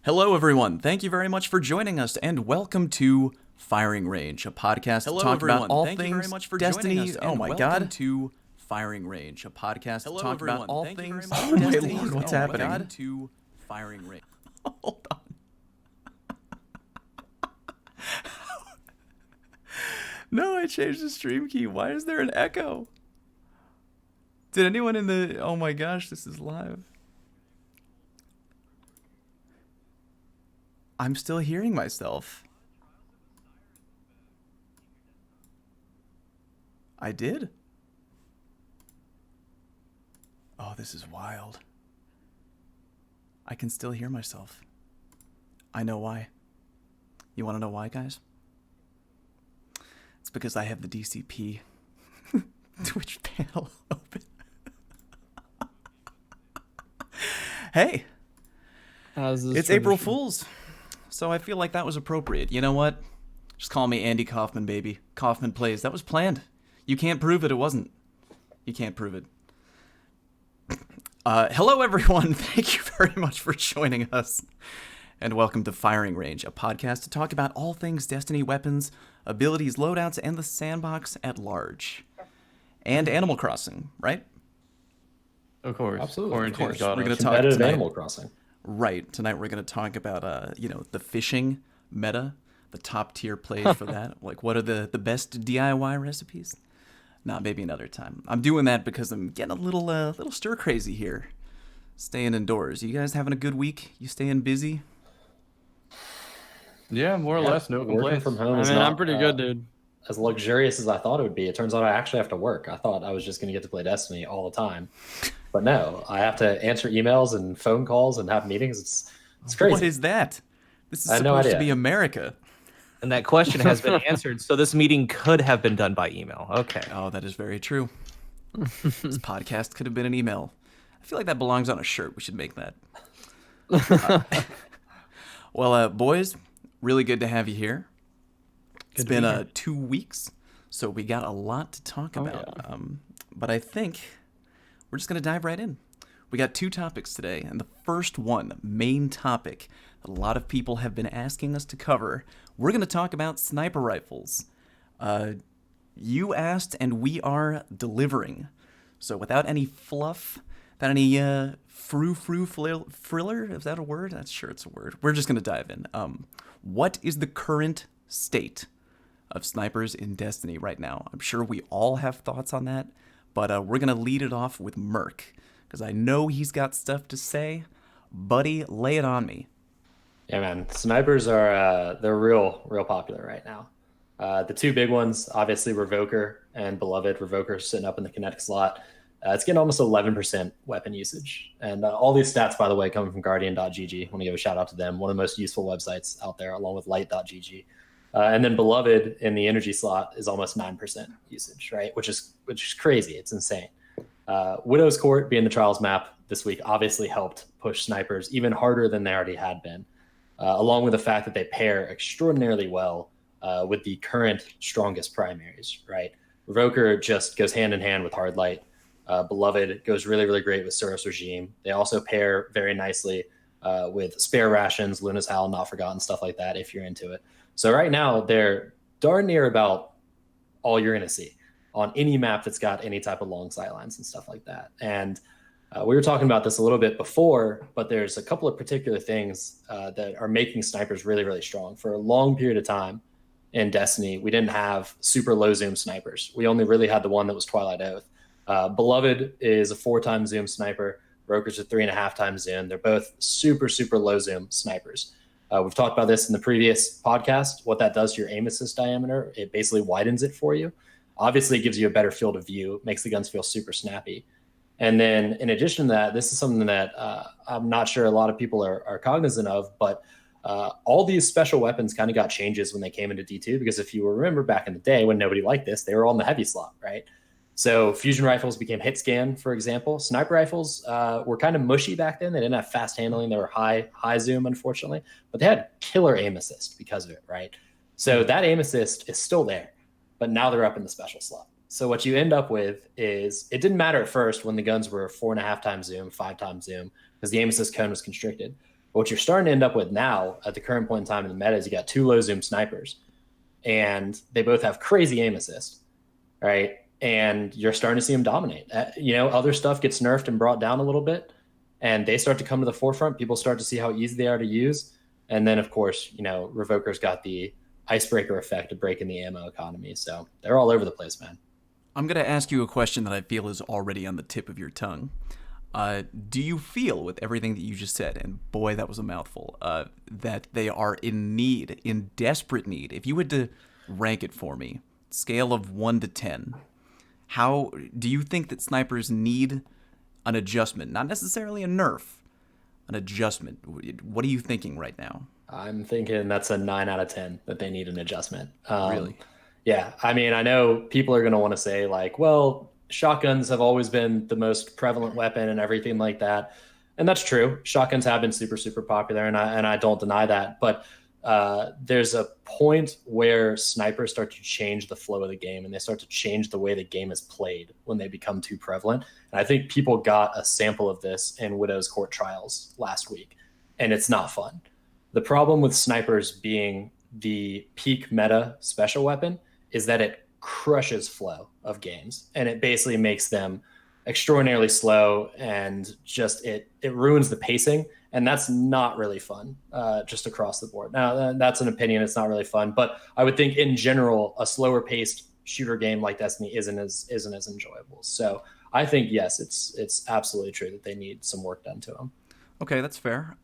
Hello, everyone. Thank you very much for joining us, and welcome to Firing Range, a podcast to talk about all things Destiny. Oh my God! To Firing Range, a podcast to talk about all things Destiny. Lord, what's happening? My God. To Firing Range. Hold on. No, I changed the stream key. Why is there an echo? Did anyone in the... Oh my gosh, this is live. I'm still hearing myself. I did? Oh, this is wild. I can still hear myself. I know why. You want to know why, guys? It's because I have the DCP Twitch panel open. Hey, it's April Fool's, so I feel like that was appropriate. You know what? Just call me Andy Kaufman, baby. Kaufman plays. That was planned. You can't prove it. It wasn't. You can't prove it. Hello, everyone. Thank you very much for joining us. And welcome to Firing Range, a podcast to talk about all things Destiny weapons, abilities, loadouts, and the sandbox at large. And Animal Crossing, right? Of course. Absolutely. Of course. We're going to talk competitive tonight. Animal Crossing. Right. Tonight we're going to talk about, the fishing meta, the top tier plays for that. Like, what are the best DIY recipes? Nah, maybe another time. I'm doing that because I'm getting a little stir crazy here. Staying indoors. You guys having a good week? You staying busy? Yeah, more or less. No Working complaints. from home is I'm not pretty good, dude. as luxurious as I thought it would be. It turns out I actually have to work. I thought I was just going to get to play Destiny all the time. But no, I have to answer emails and phone calls and have meetings. It's crazy. What is that? This is I had no supposed to idea. be America. And that question has been answered. So this meeting could have been done by email. Okay. Oh, that is very true. This podcast could have been an email. I feel like that belongs on a shirt. We should make that. Well, boys, really good to have you here. It's been 2 weeks, so we got a lot to talk about. Yeah. But I think we're just going to dive right in. We got 2 topics today, and the first one, main topic, that a lot of people have been asking us to cover, we're going to talk about sniper rifles. You asked, and we are delivering. So without any fluff, without any friller, is that a word? I'm sure it's a word. We're just going to dive in. What is the current state of snipers in Destiny right now? I'm sure we all have thoughts on that, but we're going to lead it off with Merc, because I know he's got stuff to say. Buddy, lay it on me. Yeah, man. Snipers are they're real popular right now. The 2 big ones, obviously, Revoker and Beloved. Revoker sitting up in the kinetic slot. It's getting almost 11% weapon usage. And all these stats, by the way, coming from Guardian.gg. I want to give a shout out to them. One of the most useful websites out there, along with Light.gg. And then Beloved in the energy slot is almost 9% usage, right? Which is crazy. It's insane. Widow's Court being the Trials map this week obviously helped push snipers even harder than they already had been, along with the fact that they pair extraordinarily well with the current strongest primaries, right? Revoker just goes hand in hand with Hard Light. Beloved goes really great with Suros Regime. They also pair very nicely with Spare Rations, Luna's Howl, Not Forgotten, stuff like that, if you're into it. So right now, they're darn near about all you're going to see on any map that's got any type of long sightlines and stuff like that. And we were talking about this a little bit before, but there's a couple of particular things that are making snipers really strong. For a long period of time in Destiny, we didn't have super low zoom snipers. We only really had the one that was Twilight Oath. Beloved is a 4-time zoom sniper. Roker's a 3.5-time zoom. They're both super low zoom snipers. We've talked about this in the previous podcast, what that does to your aim assist diameter. It basically widens it for you. Obviously, it gives you a better field of view, makes the guns feel super snappy. And then in addition to that, this is something that I'm not sure a lot of people are cognizant of, but all these special weapons kind of got changes when they came into D2, because if you remember back in the day when nobody liked this, they were all in the heavy slot, right? So fusion rifles became hit scan, for example. Sniper rifles were kind of mushy back then. They didn't have fast handling. They were high zoom, unfortunately, but they had killer aim assist because of it, right? So that aim assist is still there, but now they're up in the special slot. So what you end up with is, it didn't matter at first when the guns were 4.5 times zoom, 5 times zoom, because the aim assist cone was constricted. What you're starting to end up with now at the current point in time in the meta is you got 2 low zoom snipers, and they both have crazy aim assist, right? And you're starting to see them dominate. Other stuff gets nerfed and brought down a little bit, and they start to come to the forefront. People start to see how easy they are to use. And then, of course, Revoker's got the icebreaker effect of breaking the ammo economy. So they're all over the place, man. I'm going to ask you a question that I feel is already on the tip of your tongue. Do you feel, with everything that you just said, and boy, that was a mouthful, that they are in desperate need? If you had to rank it for me, scale of 1 to 10, how do you think that snipers need an adjustment? Not necessarily a nerf, an adjustment. What are you thinking right now? I'm thinking that's a 9 out of 10 that they need an adjustment. Really? Yeah. I mean, I know people are going to want to say like, well, shotguns have always been the most prevalent weapon and everything like that. And that's true. Shotguns have been super, super popular, and I don't deny that. But there's a point where snipers start to change the flow of the game, and they start to change the way the game is played when they become too prevalent. And I think people got a sample of this in Widow's Court Trials last week, and it's not fun. The problem with snipers being the peak meta special weapon is that it crushes flow of games, and it basically makes them extraordinarily slow, and just it ruins the pacing, and that's not really fun just across the board. Now, that's an opinion. It's not really fun, but I would think in general a slower paced shooter game like Destiny isn't as enjoyable. So I think yes, it's absolutely true that they need some work done to them. Okay, that's fair.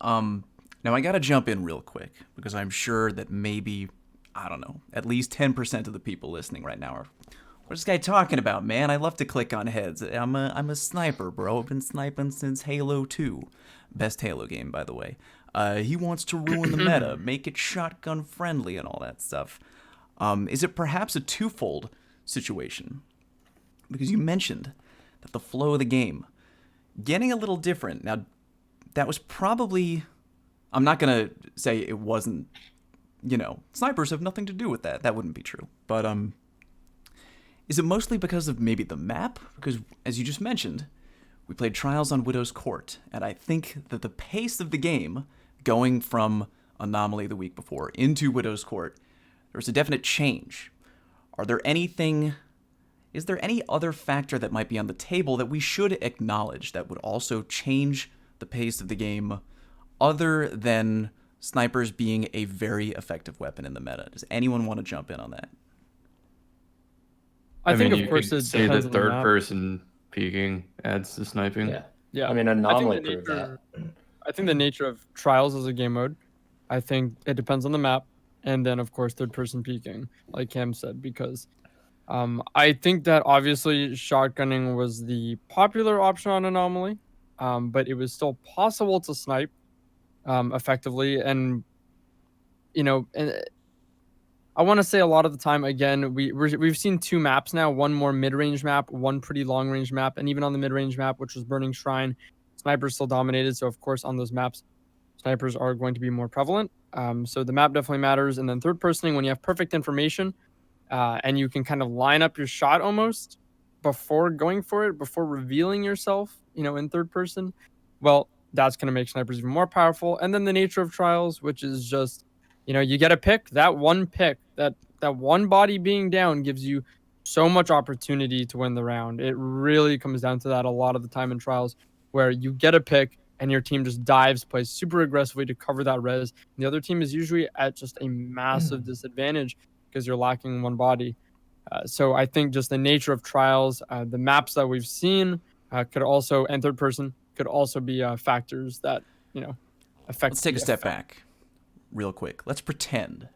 Now I got to jump in real quick because I'm sure that maybe, I don't know, at least 10% of the people listening right now are, what's this guy talking about, man? I love to click on heads. I'm a sniper, bro. I've been sniping since Halo 2. Best Halo game, by the way. He wants to ruin the meta, make it shotgun friendly and all that stuff. Is it perhaps a twofold situation? Because you mentioned that the flow of the game getting a little different. Now, that was probably, I'm not going to say it wasn't, snipers have nothing to do with that. That wouldn't be true. But is it mostly because of maybe the map? Because, as you just mentioned, we played Trials on Widow's Court, and I think that the pace of the game, going from Anomaly the week before into Widow's Court, there was a definite change. Is there any other factor that might be on the table that we should acknowledge that would also change the pace of the game, other than snipers being a very effective weapon in the meta? Does anyone want to jump in on that? I think, mean, of course, you it could say the depends on the third map. person peeking adds to sniping. Yeah. I mean, Anomaly proved that. I think the nature of Trials as a game mode, I think it depends on the map, and then of course third person peeking, like Cam said, because I think that obviously shotgunning was the popular option on Anomaly, but it was still possible to snipe effectively, and I want to say a lot of the time, again, we've seen 2 maps now, one more mid-range map, one pretty long-range map, and even on the mid-range map, which was Burning Shrine, snipers still dominated. So of course on those maps, snipers are going to be more prevalent. So the map definitely matters. And then third personing, when you have perfect information and you can kind of line up your shot almost before going for it, before revealing yourself, in third person, well, that's going to make snipers even more powerful. And then the nature of Trials, which is just, you get a pick, that one body being down gives you so much opportunity to win the round. It really comes down to that a lot of the time in Trials, where you get a pick and your team just plays super aggressively to cover that res. And the other team is usually at just a massive disadvantage because you're lacking one body. So I think just the nature of Trials, the maps that we've seen could also, and third person, could also be factors that, affect. Let's take a step back real quick. Let's pretend that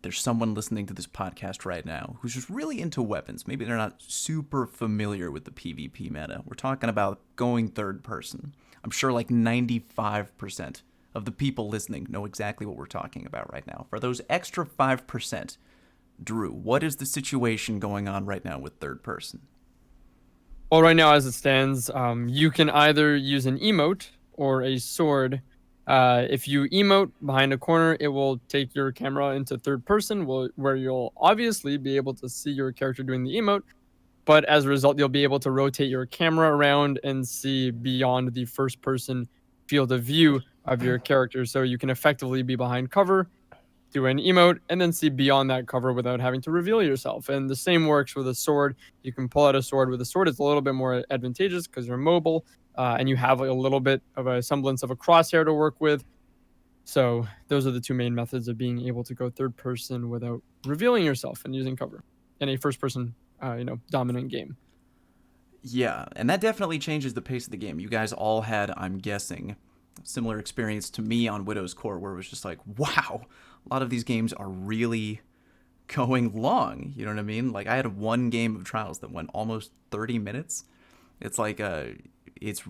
there's someone listening to this podcast right now who's just really into weapons. Maybe they're not super familiar with the PvP meta. We're talking about going third person. I'm sure like 95% of the people listening know exactly what we're talking about right now. For those extra 5%, Drew, what is the situation going on right now with third person? Well, right now as it stands, you can either use an emote or a sword. If you emote behind a corner, it will take your camera into third person, where you'll obviously be able to see your character doing the emote, but as a result, you'll be able to rotate your camera around and see beyond the first person field of view of your character, so you can effectively be behind cover, do an emote, and then see beyond that cover without having to reveal yourself. And the same works with a sword. You can pull out a sword. With a sword, it's a little bit more advantageous because you're mobile, and you have like a little bit of a semblance of a crosshair to work with. So those are the two main methods of being able to go third person without revealing yourself and using cover in a first person, dominant game. Yeah, and that definitely changes the pace of the game. You guys all had, I'm guessing, similar experience to me on Widow's Court, where it was just like, wow, a lot of these games are really going long. You know what I mean? Like, I had one game of Trials that went almost 30 minutes. It's like, it's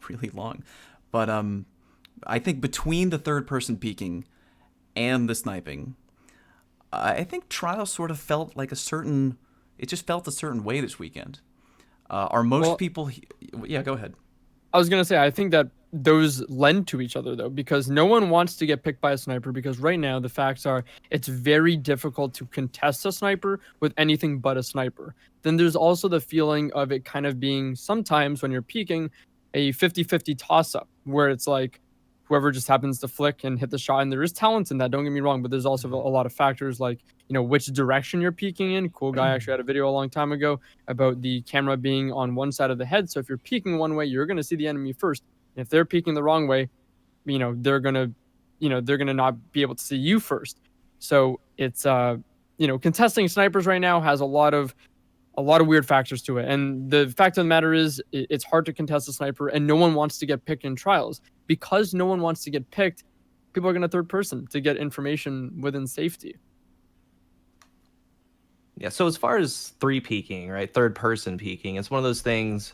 really long. But I think between the third-person peeking and the sniping, I think Trials sort of felt like it just felt a certain way this weekend. Are most people... Yeah, go ahead. I was going to say, I think that those lend to each other, though, because no one wants to get picked by a sniper, because right now the facts are it's very difficult to contest a sniper with anything but a sniper. Then there's also the feeling of it kind of being sometimes when you're peeking a 50-50 toss-up, where it's like whoever just happens to flick and hit the shot. And there is talent in that, don't get me wrong, but there's also a lot of factors like, which direction you're peeking in. Cool Guy actually had a video a long time ago about the camera being on one side of the head. So if you're peeking one way, you're going to see the enemy first. And if they're peeking the wrong way, they're going to not be able to see you first. So it's, contesting snipers right now has a lot of weird factors to it. And the fact of the matter is it's hard to contest a sniper, and no one wants to get picked in Trials. Because no one wants to get picked, people are going to third person to get information within safety. Yeah, so as far as peeking, right, third person peeking, it's one of those things.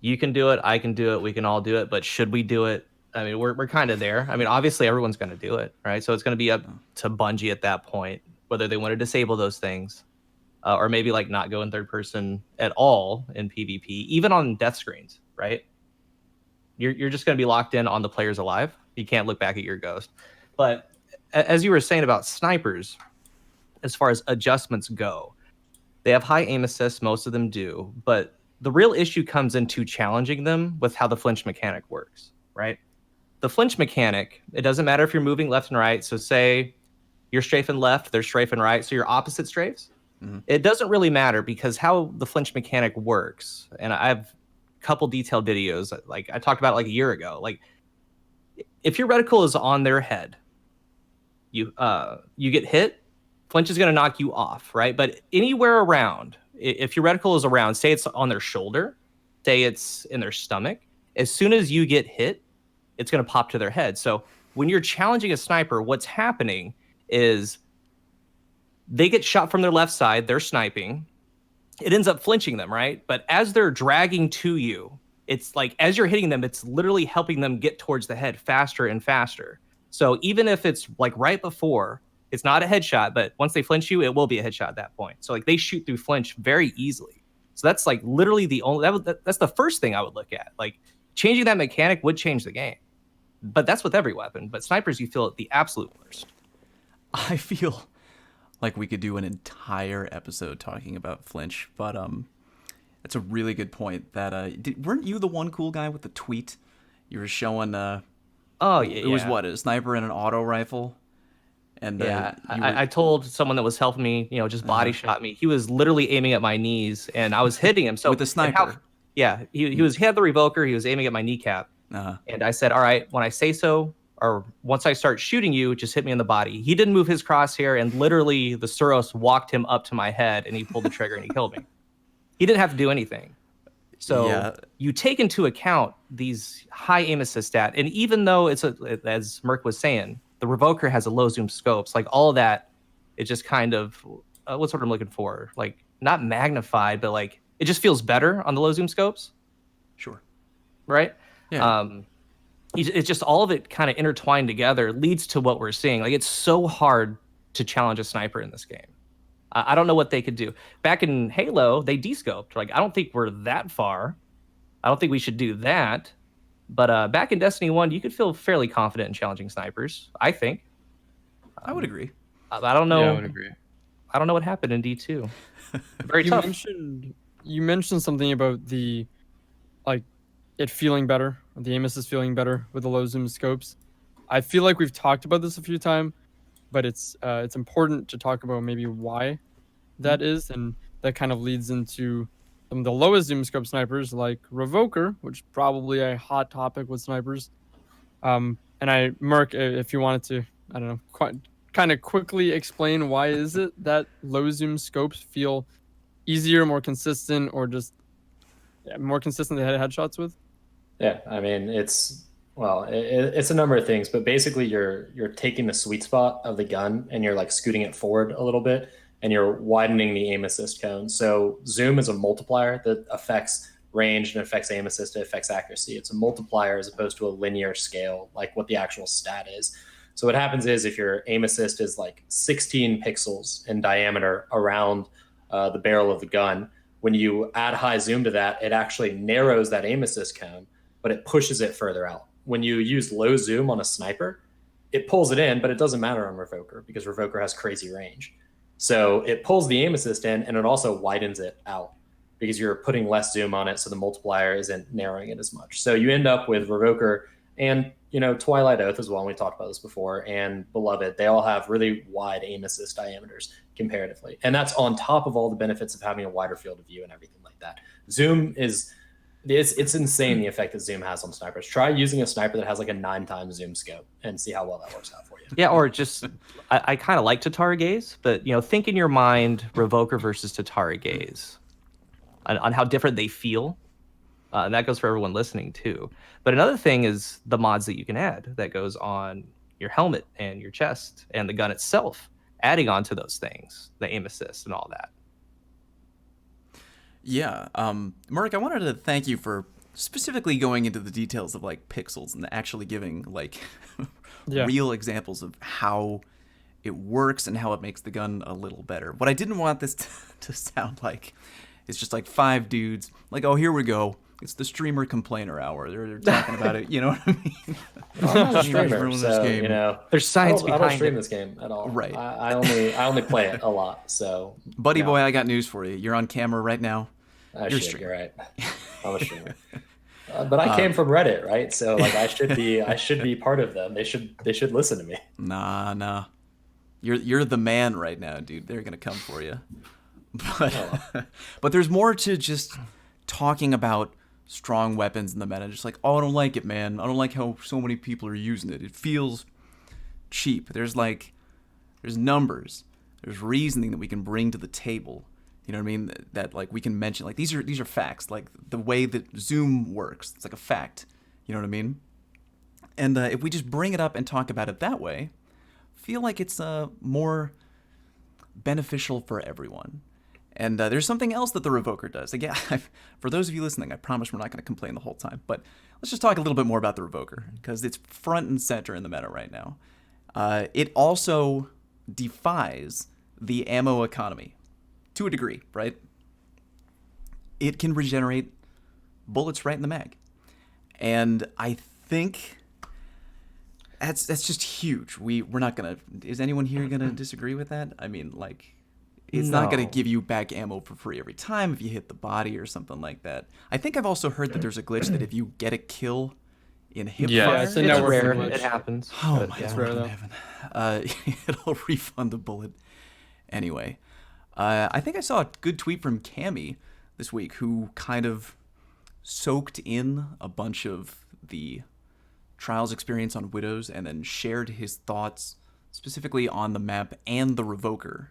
You can do it, I can do it, we can all do it, but should we do it? I mean, we're kind of there. I mean, obviously everyone's going to do it, right? So it's going to be up to Bungie at that point, whether they want to disable those things, or maybe like not go in third person at all in PvP, even on death screens, right? You're just going to be locked in on the players alive. You can't look back at your ghost. But as you were saying about snipers, as far as adjustments go, they have high aim assist, most of them do, but the real issue comes into challenging them with how the flinch mechanic works, right? The flinch mechanic, it doesn't matter if you're moving left and right. So say you're strafing left, they're strafing right, so you're opposite strafes. Mm-hmm. It doesn't really matter because how the flinch mechanic works, and I have a couple detailed videos, like I talked about like a year ago, like if your reticle is on their head, you get hit, flinch is going to knock you off, right? But anywhere around, if your reticle is around, say it's on their shoulder, say it's in their stomach, as soon as you get hit, it's going to pop to their head. So when you're challenging a sniper, what's happening is they get shot from their left side, they're sniping, it ends up flinching them, right? But as they're dragging to you, it's like as you're hitting them, it's literally helping them get towards the head faster and faster. So even if it's like right before, it's not a headshot, but once they flinch you, it will be a headshot at that point. So like they shoot through flinch very easily. So that's like literally the only, that's the first thing I would look at. Like changing that mechanic would change the game. But that's with every weapon. But snipers, you feel it the absolute worst. I feel like we could do an entire episode talking about flinch, but that's a really good point. That weren't you the one cool guy with the tweet? You were showing oh yeah, it was what, a sniper and an auto rifle. And yeah, I told someone that was helping me, just body shot me. He was literally aiming at my knees, and I was hitting him. So with the sniper, he had the revoker. He was aiming at my kneecap, and I said, "All right, when I say so, or once I start shooting you, just hit me in the body." He didn't move his crosshair, and literally the Suros walked him up to my head, and he pulled the trigger and he killed me. He didn't have to do anything. So you take into account these high aim assist stat, and even though it's as Merc was saying, the revoker has a low zoom scopes, like all of that, it just kind of what's what I'm looking for, like not magnified, but like it just feels better on the low zoom scopes. Sure. Right. Yeah. It's just all of it kind of intertwined together leads to what we're seeing. Like it's so hard to challenge a sniper in this game. I don't know what they could do. Back in Halo, they descoped. Like I don't think we're that far. I don't think we should do that. But back in Destiny 1, you could feel fairly confident in challenging snipers, I think. I would agree. I don't know. Yeah, I would agree. I don't know what happened in D2. Very tough. You mentioned something about the, like, it feeling better The aim assist feeling better with the low zoom scopes. I feel like we've talked about this a few times, but it's important to talk about maybe why that is, and that kind of leads into some of the lowest zoom scope snipers like Revoker, which is probably a hot topic with snipers. And Merc, if you wanted to, I don't know, kind of quickly explain why is it that low zoom scopes feel easier, more consistent, or just more consistent to hit headshots with? Yeah, I mean, it's a number of things, but basically you're taking the sweet spot of the gun and you're like scooting it forward a little bit, and you're widening the aim assist cone. So zoom is a multiplier that affects range and affects aim assist, it affects accuracy. It's a multiplier as opposed to a linear scale, like what the actual stat is. So what happens is if your aim assist is like 16 pixels in diameter around the barrel of the gun, when you add high zoom to that, it actually narrows that aim assist cone, but it pushes it further out. When you use low zoom on a sniper, it pulls it in, but it doesn't matter on Revoker because Revoker has crazy range. So it pulls the aim assist in, and it also widens it out because you're putting less zoom on it, so the multiplier isn't narrowing it as much. So you end up with Revoker and, Twilight Oath as well, and we talked about this before, and Beloved. They all have really wide aim assist diameters comparatively. And that's on top of all the benefits of having a wider field of view and everything like that. Zoom it's insane the effect that zoom has on snipers. Try using a sniper that has like a 9x zoom scope and see how well that works out for you. Yeah, or just I kind of like Tatara gaze, but think in your mind Revoker versus Tatara gaze on how different they feel. And that goes for everyone listening too. But another thing is the mods that you can add that goes on your helmet and your chest and the gun itself, adding on to those things, the aim assist and all that. Yeah, Mark, I wanted to thank you for specifically going into the details of like pixels and actually giving like real examples of how it works and how it makes the gun a little better. What I didn't want this to sound like is just like 5 dudes like, oh, here we go. It's the streamer complainer hour. They're talking about it. You know what I mean? I'm not a streamer, so game. There's science behind it. I don't stream this game at all. Right. I only play it a lot. So, buddy boy, I got news for you. You're on camera right now. You're right. I'm a streamer. But I came from Reddit, right? So like I should be part of them. They should listen to me. Nah. You're the man right now, dude. They're gonna come for you. But there's more to just talking about strong weapons in the meta. Just like, oh, I don't like it, man. I don't like how so many people are using it. It feels cheap. There's numbers. There's reasoning that we can bring to the table. You know what I mean? That like we can mention, like these are facts. Like the way that zoom works, it's like a fact. You know what I mean? And if we just bring it up and talk about it that way, feel like it's more beneficial for everyone. And there's something else that the Revoker does. Again, for those of you listening, I promise we're not going to complain the whole time. But let's just talk a little bit more about the Revoker because it's front and center in the meta right now. It also defies the ammo economy. To a degree, right? It can regenerate bullets right in the mag. And I think that's just huge. We're not gonna, is anyone here gonna disagree with that? I mean, like, it's not gonna give you back ammo for free every time if you hit the body or something like that. I think I've also heard that there's a glitch that if you get a kill in hipfire, it's a rare. glitch. It happens. Oh my It's rare, though. heaven. It'll refund the bullet. Anyway. I think I saw a good tweet from Cammy this week who kind of soaked in a bunch of the Trials experience on Widows and then shared his thoughts specifically on the map and the Revoker.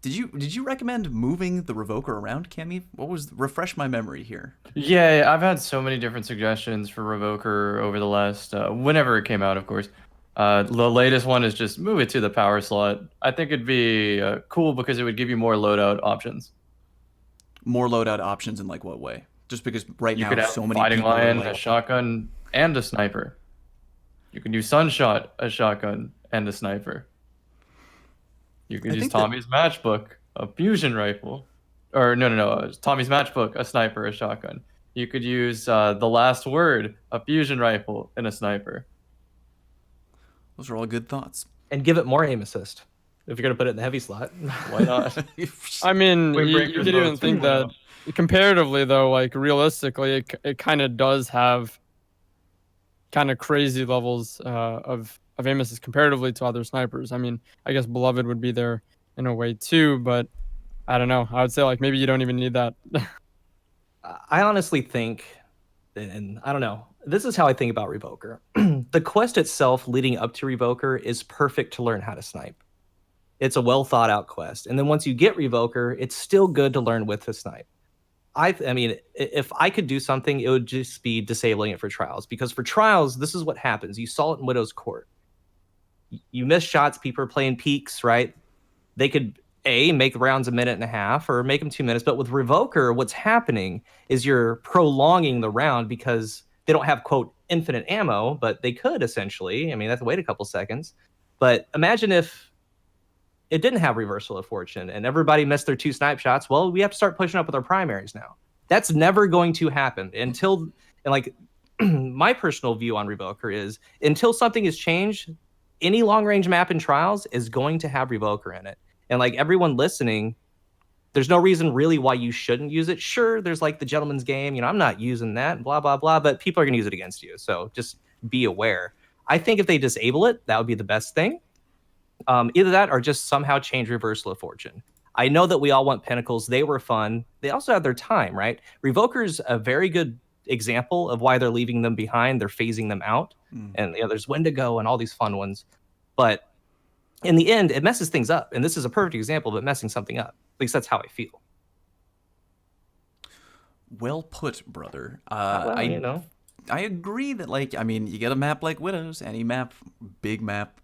Did you recommend moving the Revoker around, Cammy? Refresh my memory here. Yeah, I've had so many different suggestions for Revoker over the last, whenever it came out, of course. The latest one is just move it to the power slot. I think it'd be cool because it would give you more loadout options. More loadout options in like what way? Just because right You now could have so many fighting people lion, are like, a shotgun, and a sniper. You can do sunshot, a shotgun, and a sniper. You could I use think that- Tommy's matchbook, a fusion rifle. Or no, Tommy's matchbook, a sniper, a shotgun. You could use the last word, a fusion rifle, and a sniper. Those are all good thoughts. And give it more aim assist if you're gonna put it in the heavy slot. Why not? I mean, you Windbreaker's could even mode think that 2.0. comparatively though, like realistically, it kind of does have kind of crazy levels of aim assist comparatively to other snipers. I mean, I guess Beloved would be there in a way too, but I don't know. I would say like maybe you don't even need that. I honestly think, and I don't know, this is how I think about Revoker. The quest itself leading up to Revoker is perfect to learn how to snipe. It's a well thought out quest. And then once you get Revoker, it's still good to learn with the snipe. I mean, if I could do something, it would just be disabling it for trials. Because for trials, this is what happens. You saw it in Widow's Court. You miss shots, people are playing peaks, right? They could make rounds a minute and a half or make them 2 minutes. But with Revoker, what's happening is you're prolonging the round because they don't have, quote, infinite ammo, but they could essentially. I mean, that's wait a couple seconds. But imagine if it didn't have reversal of fortune and everybody missed their 2 snipe shots. Well, we have to start pushing up with our primaries now. That's never going to happen until, and like my personal view on Revoker is until something is changed, any long range map in trials is going to have Revoker in it. And like everyone listening, there's no reason really why you shouldn't use it. Sure, there's like the gentleman's game, I'm not using that, blah, blah, blah, but people are going to use it against you. So just be aware. I think if they disable it, that would be the best thing. Either that or just somehow change reversal of fortune. I know that we all want pinnacles. They were fun. They also have their time, right? Revoker's a very good example of why they're leaving them behind. They're phasing them out. And there's Wendigo and all these fun ones. But in the end, it messes things up. And this is a perfect example of it messing something up. At least that's how I feel. Well put, brother. Well, I agree that, like, I mean, you get a map like Widows, any map, big map,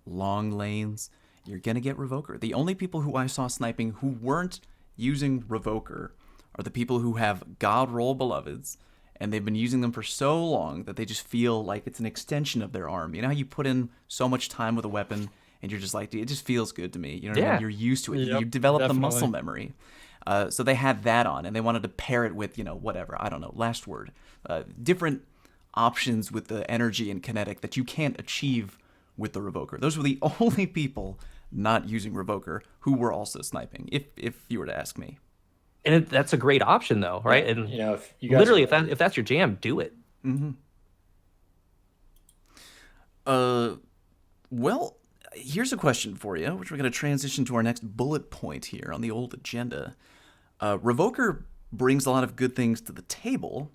long lanes, you're going to get Revoker. The only people who I saw sniping who weren't using Revoker are the people who have God roll Beloveds, and they've been using them for so long that they just feel like it's an extension of their arm. You know how you put in so much time with a weapon, and you're just like, it just feels good to me. You know what I mean? You're used to it. Yep, you develop definitely. the muscle memory. So they had that on, and they wanted to pair it with, whatever. I don't know, last word. Different options with the energy and kinetic that you can't achieve with the Revoker. Those were the only people not using Revoker who were also sniping, if you were to ask me. And that's a great option, though, right? Yeah, And if you guys literally, if that's your jam, do it. Mm-hmm. Well, here's a question for you, which we're going to transition to our next bullet point here on the old agenda. Revoker brings a lot of good things to the table.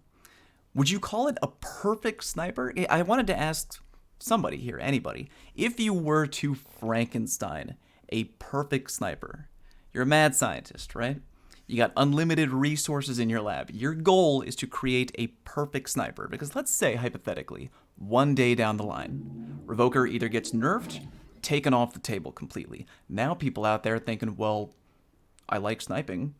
Would you call it a perfect sniper? I wanted to ask somebody here, anybody, if you were to Frankenstein a perfect sniper. You're a mad scientist, right? You got unlimited resources in your lab. Your goal is to create a perfect sniper, because let's say, hypothetically, one day down the line, Revoker either gets nerfed, taken off the table completely. Now people out there thinking, well, I like sniping.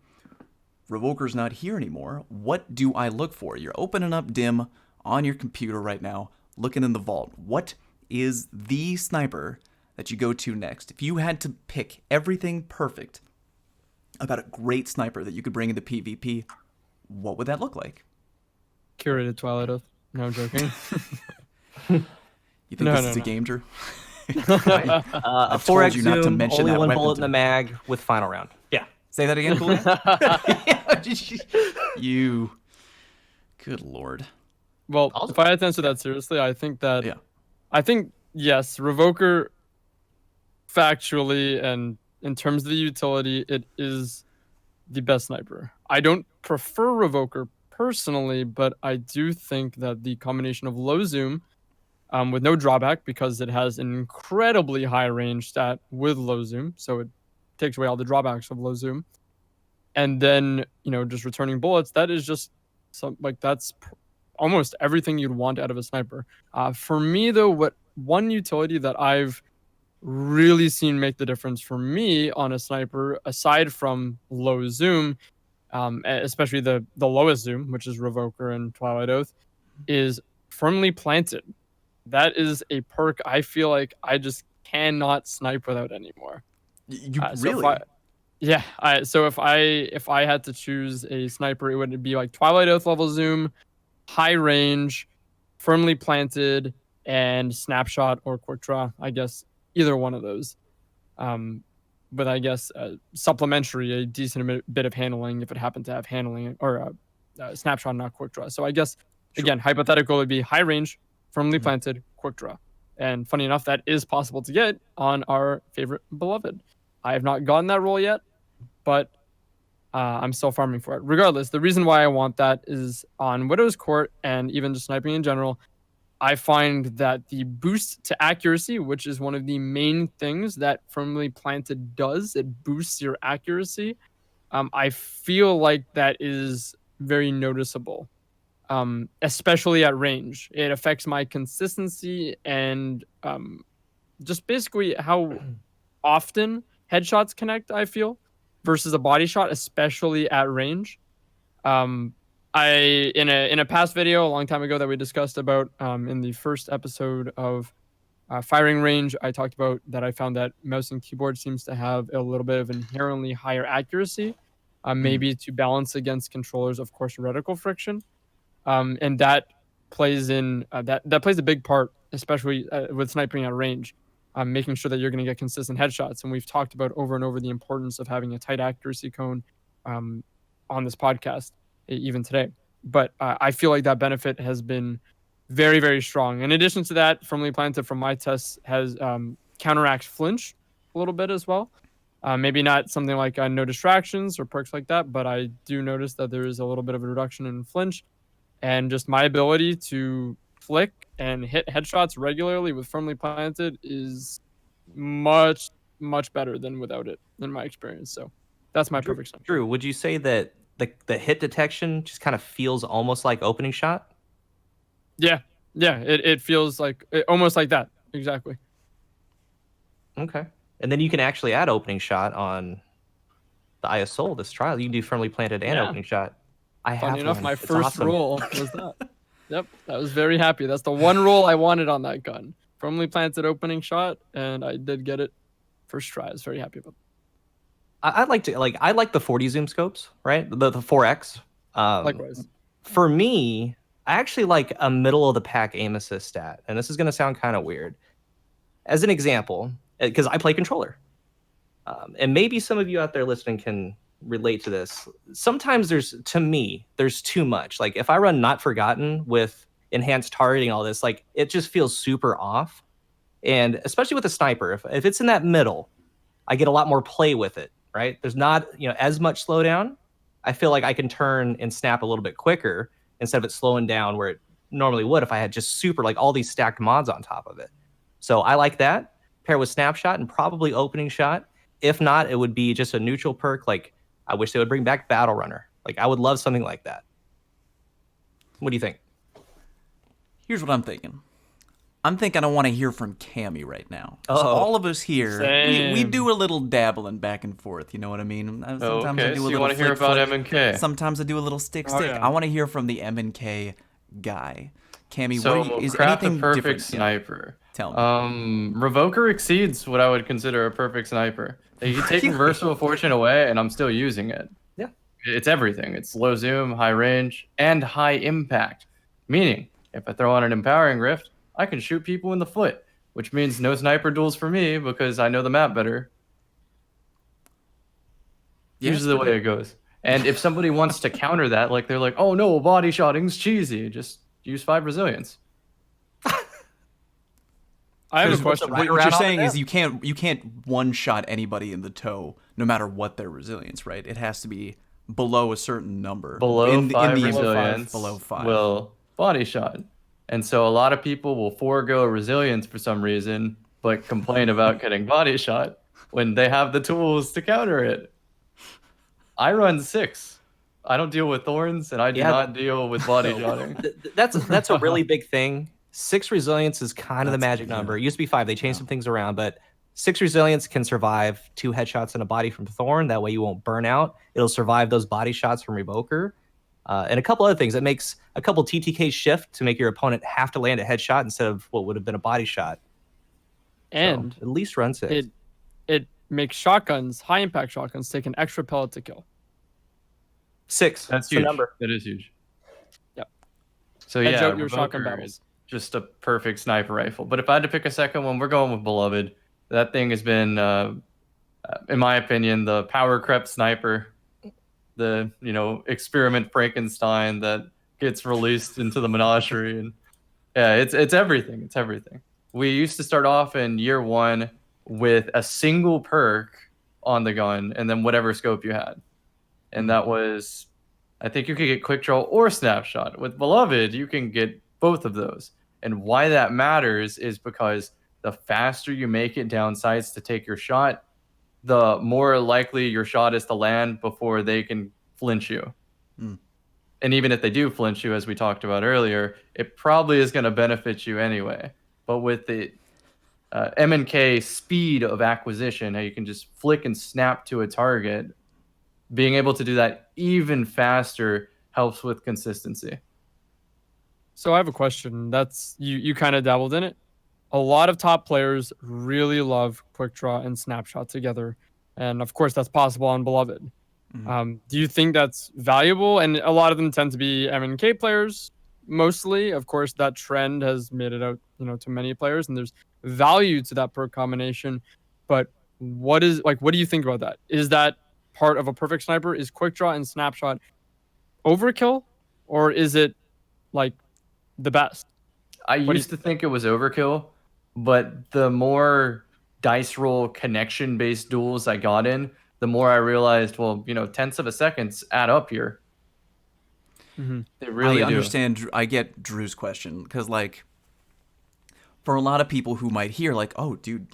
Revoker's not here anymore. What do I look for? You're opening up Dim on your computer right now, looking in the vault. What is the sniper that you go to next? If you had to pick everything perfect about a great sniper that you could bring into PvP, what would that look like? Curated Twilight Oath. No, I'm joking. You think this is a game, Drew? A I've 4x told you not to zoom, mention only that one weapon bullet to in the me. mag with final round. Yeah. Say that again, Cooley? You. Good lord. Well, if I had to answer that seriously, I think that yes, Revoker factually and in terms of the utility, it is the best sniper. I don't prefer Revoker personally, but I do think that the combination of low zoom with no drawback, because it has an incredibly high range stat with low zoom, so it takes away all the drawbacks of low zoom, and then just returning bullets, that is just that's almost everything you'd want out of a sniper. For me though, one utility that I've really seen make the difference for me on a sniper, aside from low zoom, especially the lowest zoom, which is Revoker and Twilight Oath, is firmly planted. That is a perk I feel like I just cannot snipe without anymore. You So really? so if I had to choose a sniper, it would be like Twilight Oath level zoom, high range, firmly planted, and snapshot or quick draw. I guess either one of those with I guess supplementary a decent bit of handling if it happened to have handling or snapshot, not quick draw. So I guess again, hypothetical would be high range, firmly planted, quick draw. And funny enough, that is possible to get on our favorite beloved. I have not gotten that role yet, but I'm still farming for it. Regardless, the reason why I want that is on Widow's Court and even just sniping in general. I find that the boost to accuracy, which is one of the main things that firmly planted does, it boosts your accuracy. I feel like that is very noticeable, especially at range. It affects my consistency and just basically how often headshots connect, I feel, versus a body shot, especially at range. I in a past video a long time ago that we discussed about in the first episode of firing range, I talked about that I found that mouse and keyboard seems to have a little bit of inherently higher accuracy, maybe to balance against controllers, of course, reticle friction, and that plays in that plays a big part, especially with sniping at range, making sure that you're going to get consistent headshots. And we've talked about over and over the importance of having a tight accuracy cone on this podcast, even today. But I feel like that benefit has been very, very strong. In addition to that, firmly planted from my tests has counteracts flinch a little bit as well. Maybe not something like no distractions or perks like that, but I do notice that there is a little bit of a reduction in flinch, and just my ability to flick and hit headshots regularly with firmly planted is much, much better than without it, in my experience. So that's my perfect snipe. Drew, would you say that the hit detection just kind of feels almost like opening shot? Yeah, it feels like almost like that. Exactly. Okay. And then you can actually add opening shot on the Eye of Soul this trial. You can do firmly planted and opening shot. Funny enough, my It's first awesome. roll was that. Yep, I was very happy. That's the one roll I wanted on that gun. Firmly planted opening shot, and I did get it first try. I was very happy about it. I like the 40 zoom scopes, right? The 4X. Likewise. For me, I actually like a middle of the pack aim assist stat, and this is going to sound kind of weird. As an example, because I play controller, and maybe some of you out there listening can relate to this. Sometimes there's too much. Like if I run Not Forgotten with enhanced targeting, all this, like it just feels super off. And especially with a sniper, if it's in that middle, I get a lot more play with it, right? There's not as much slowdown. I feel like I can turn and snap a little bit quicker instead of it slowing down where it normally would if I had just super like all these stacked mods on top of it. So I like that. Pair with snapshot and probably opening shot. If not, it would be just a neutral perk. Like I wish they would bring back Battle Runner. Like I would love something like that. What do you think? Here's what I'm thinking. I'm thinking I want to hear from Cammy right now. So Uh-oh. all of us here, we Same. do a little dabbling back and forth. You know what I mean? Sometimes I Okay, do a so you little want to hear about flick. M&K. Sometimes I do a little stick. yeah. I want to hear from the M&K guy. Cammy, So is craft anything a perfect different? Yeah, sniper. tell me. Revoker exceeds what I would consider a perfect sniper. You take Reversible Fortune away, and I'm still using it. Yeah. It's everything. It's low zoom, high range, and high impact. Meaning, if I throw on an Empowering Rift, I can shoot people in the foot, which means no sniper duels for me because I know the map better. Yes, Usually the way it goes. And if somebody wants to counter that, like they're like, oh no, body shotting's cheesy, just use 5 resilience. I have a There's question. right What around you're on saying the is you can't one shot anybody in the toe, no matter what their resilience, right? It has to be below a certain number. Below 5 the resilience below 5. will body shot. And so a lot of people will forego resilience for some reason, but complain about getting body shot when they have the tools to counter it. I run 6. I don't deal with thorns, and I do not deal with body shotting. That's a really big thing. 6 resilience is kind of the magic number. It used to be 5. They changed some things around, but 6 resilience can survive 2 headshots in a body from Thorn. That way you won't burn out. It'll survive those body shots from Revoker. And a couple other things. It makes a couple TTK shift to make your opponent have to land a headshot instead of what would have been a body shot. And So, at least run 6. it makes shotguns, high impact shotguns, take an extra pellet to kill. 6. That's the huge. number. That is huge. Yep. So Edge yeah, out your shotgun Revoker battles. is just a perfect sniper rifle. But if I had to pick a second one, we're going with Beloved. That thing has been In my opinion, the power crept sniper, the experiment Frankenstein that gets released into the menagerie, and yeah, it's everything. It's everything. We used to start off in year one with a single perk on the gun, and then whatever scope you had, and that was, I think you could get quick draw or snapshot. With Beloved, you can get both of those, and why that matters is because the faster you make it down sights to take your shot, the more likely your shot is to land before they can flinch you. And even if they do flinch you, as we talked about earlier, it probably is going to benefit you anyway. But with the M&K speed of acquisition, how you can just flick and snap to a target, being able to do that even faster helps with consistency. So I have a question. That's you kind of dabbled in it. A lot of top players really love quick draw and snapshot together, and of course that's possible on Beloved. Do you think that's valuable? And a lot of them tend to be M&K players, mostly. Of course, that trend has made it out, to many players, and there's value to that perk combination. But what do you think about that? Is that part of a perfect sniper? Is quick draw and snapshot overkill, or is it like the best? I used to think it was overkill, but the more dice roll connection based duels I got in, the more I realized, well, tenths of a second add up here. They really do. I understand. I get Drew's question because, for a lot of people who might hear, oh, dude,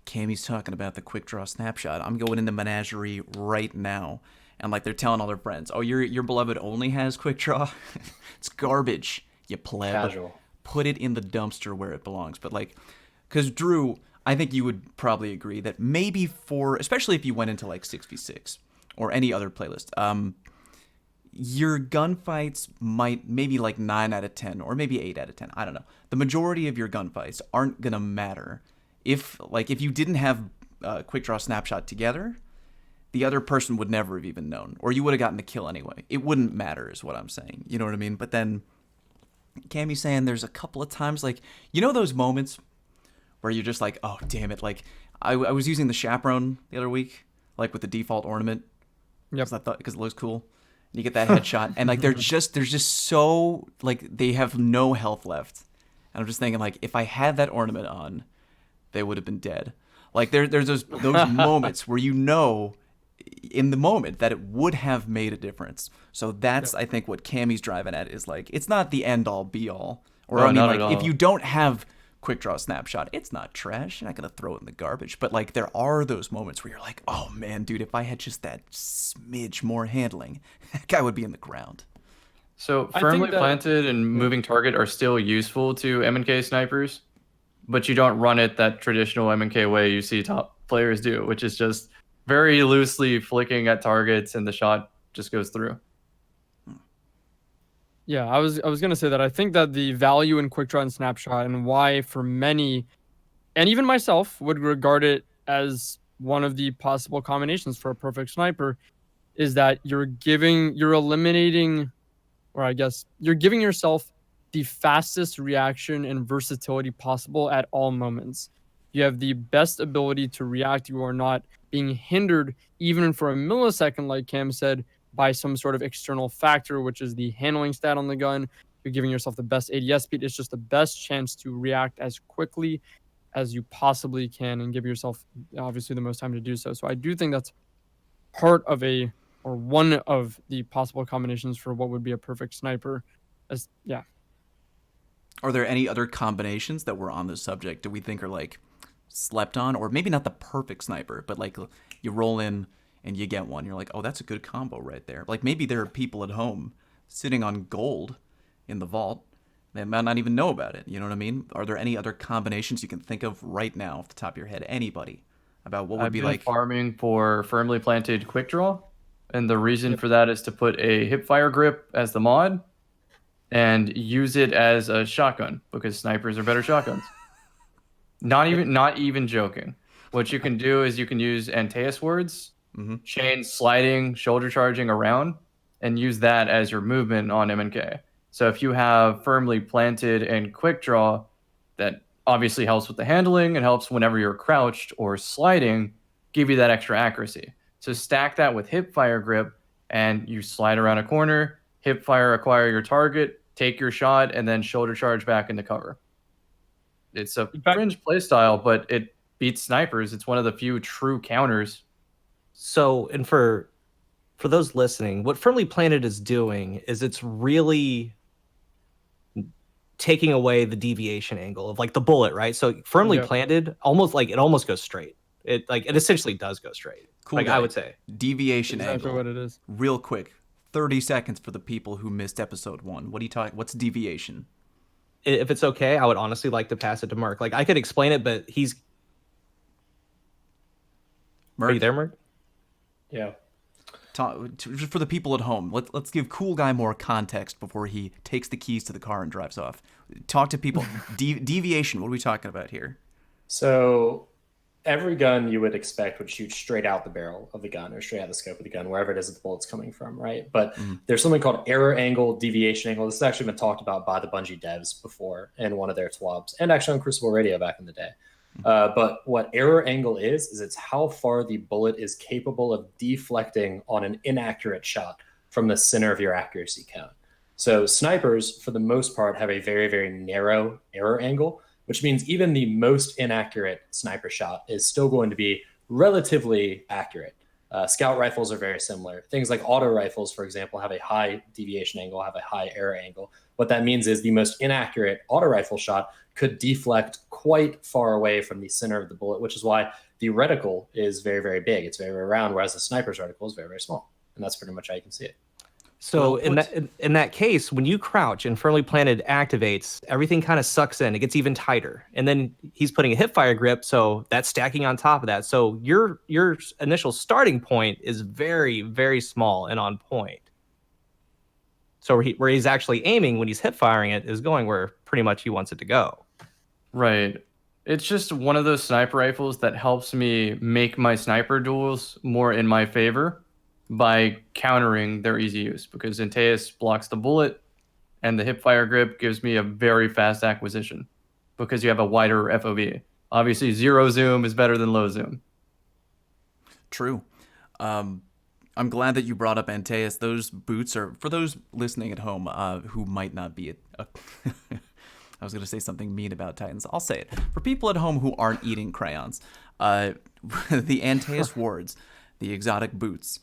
Cammy's talking about the quick draw snapshot. I'm going into Menagerie right now, and they're telling all their friends, oh, your Beloved only has quick draw. It's garbage. You pleb. Casual. Put it in the dumpster where it belongs. But because Drew, I think you would probably agree that maybe especially if you went into 6v6 or any other playlist, your gunfights might maybe 9 out of 10 or maybe 8 out of 10. I don't know. The majority of your gunfights aren't gonna matter if you didn't have quick draw snapshot together. The other person would never have even known, or you would have gotten the kill anyway. It wouldn't matter, is what I'm saying. You know what I mean? But then Cammy's saying there's a couple of times those moments where you're just oh, damn it. I was using the chaperone the other week, with the default ornament. Yep. Because it looks cool. And you get that headshot. And they're just so, they have no health left. And I'm just thinking, if I had that ornament on, they would have been dead. There's those moments where in the moment that it would have made a difference. So that's, I think, what Cammy's driving at is it's not the end all be all. Or if you don't have quick draw snapshot, it's not trash. You're not going to throw it in the garbage. But there are those moments where you're oh man, dude, if I had just that smidge more handling, that guy would be in the ground. So firmly planted and moving target are still useful to M&K snipers, but you don't run it that traditional M&K way you see top players do, which is just very loosely flicking at targets and the shot just goes through. Yeah, I was gonna say that I think that the value in quick draw and snapshot, and why for many, and even myself, would regard it as one of the possible combinations for a perfect sniper, is that you're giving yourself the fastest reaction and versatility possible at all moments. You have the best ability to react. You are not being hindered even for a millisecond, like Cam said, by some sort of external factor, which is the handling stat on the gun. You're giving yourself the best ADS speed. It's just the best chance to react as quickly as you possibly can and give yourself, obviously, the most time to do so. So I do think that's part of one of the possible combinations for what would be a perfect sniper. Are there any other combinations that were on this subject do we think are slept on, or maybe not the perfect sniper, but you roll in and you get one, you're oh, that's a good combo right there. Maybe there are people at home sitting on gold in the vault. They might not even know about it. You know what I mean? Are there any other combinations you can think of right now off the top of your head? Anybody about what would I've be been farming for firmly planted quick draw, and the reason for that is to put a hipfire grip as the mod and use it as a shotgun, because snipers are better shotguns. Not even joking. What you can do is you can use Antaeus words, chain sliding, shoulder charging around, and use that as your movement on M&K. So if you have firmly planted and quick draw, that obviously helps with the handling. It helps whenever you're crouched or sliding. give you that extra accuracy. So stack that with hip fire grip, and you slide around a corner, hip fire, acquire your target, take your shot, and then shoulder charge back into cover. It's a fringe playstyle, but it beats snipers. It's one of the few true counters. So, and for those listening, what Firmly Planted is doing is it's really taking away the deviation angle of like the bullet, right? So Firmly Planted almost goes straight. It essentially does go straight. Cool like guy. I would say. Deviation Exactly angle. what it is. Real quick. 30 seconds for the people who missed episode 1. What are you talking? What's deviation? If it's okay, I would honestly like to pass it to Merc. Like I could explain it, but he's Merc? Are you there, Merc? Yeah. For the people at home, let's give Cool Guy more context before he takes the keys to the car and drives off. Talk to people. Deviation, what are we talking about here? So every gun you would expect would shoot straight out the barrel of the gun or straight out the scope of the gun, wherever it is that the bullet's coming from, right? But there's something called error angle, deviation angle. This has actually been talked about by the Bungie devs before in one of their TWABs, and actually on Crucible Radio back in the day. But what error angle is it's how far the bullet is capable of deflecting on an inaccurate shot from the center of your accuracy count. So snipers, for the most part, have a very, very narrow error angle, which means even the most inaccurate sniper shot is still going to be relatively accurate. Scout rifles are very similar. Things like auto rifles, for example, have a high deviation angle, have a high error angle. What that means is the most inaccurate auto rifle shot could deflect quite far away from the center of the bullet, which is why the reticle is very, very big. It's very, very round, whereas the sniper's reticle is very, very small. And that's pretty much how you can see it. So in that case, when you crouch and Firmly Planted activates, everything kind of sucks in. It gets even tighter. And then he's putting a hip fire grip, so that's stacking on top of that. So your initial starting point is very, very small and on point. So where he's actually aiming when he's hip firing it is going where pretty much he wants it to go. Right. It's just one of those sniper rifles that helps me make my sniper duels more in my favor by countering their easy use, because Antaeus blocks the bullet and the hip fire grip gives me a very fast acquisition because you have a wider FOV. Obviously, zero zoom is better than low zoom. True. I'm glad that you brought up Antaeus. Those boots are, for those listening at home who might not be I was going to say something mean about Titans. I'll say it. For people at home who aren't eating crayons, the Antaeus wards, the exotic boots,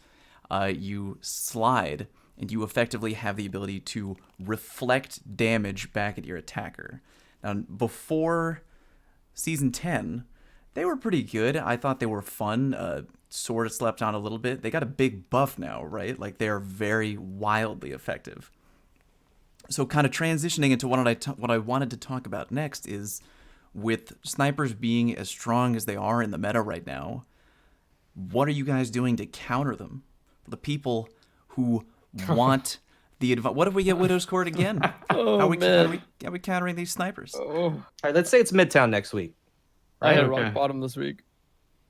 you slide and you effectively have the ability to reflect damage back at your attacker. Now, before Season 10, they were pretty good. I thought they were fun. Sort of slept on a little bit. They got a big buff now, right? Like, they are very wildly effective. So kind of transitioning into what I wanted to talk about next is, with snipers being as strong as they are in the meta right now, what are you guys doing to counter them? For the people who want the advice. What if we get Widow's Court again? Oh, how man. are we countering these snipers? Oh, All right, let's say it's Midtown next week. I hit Okay. rock bottom this week.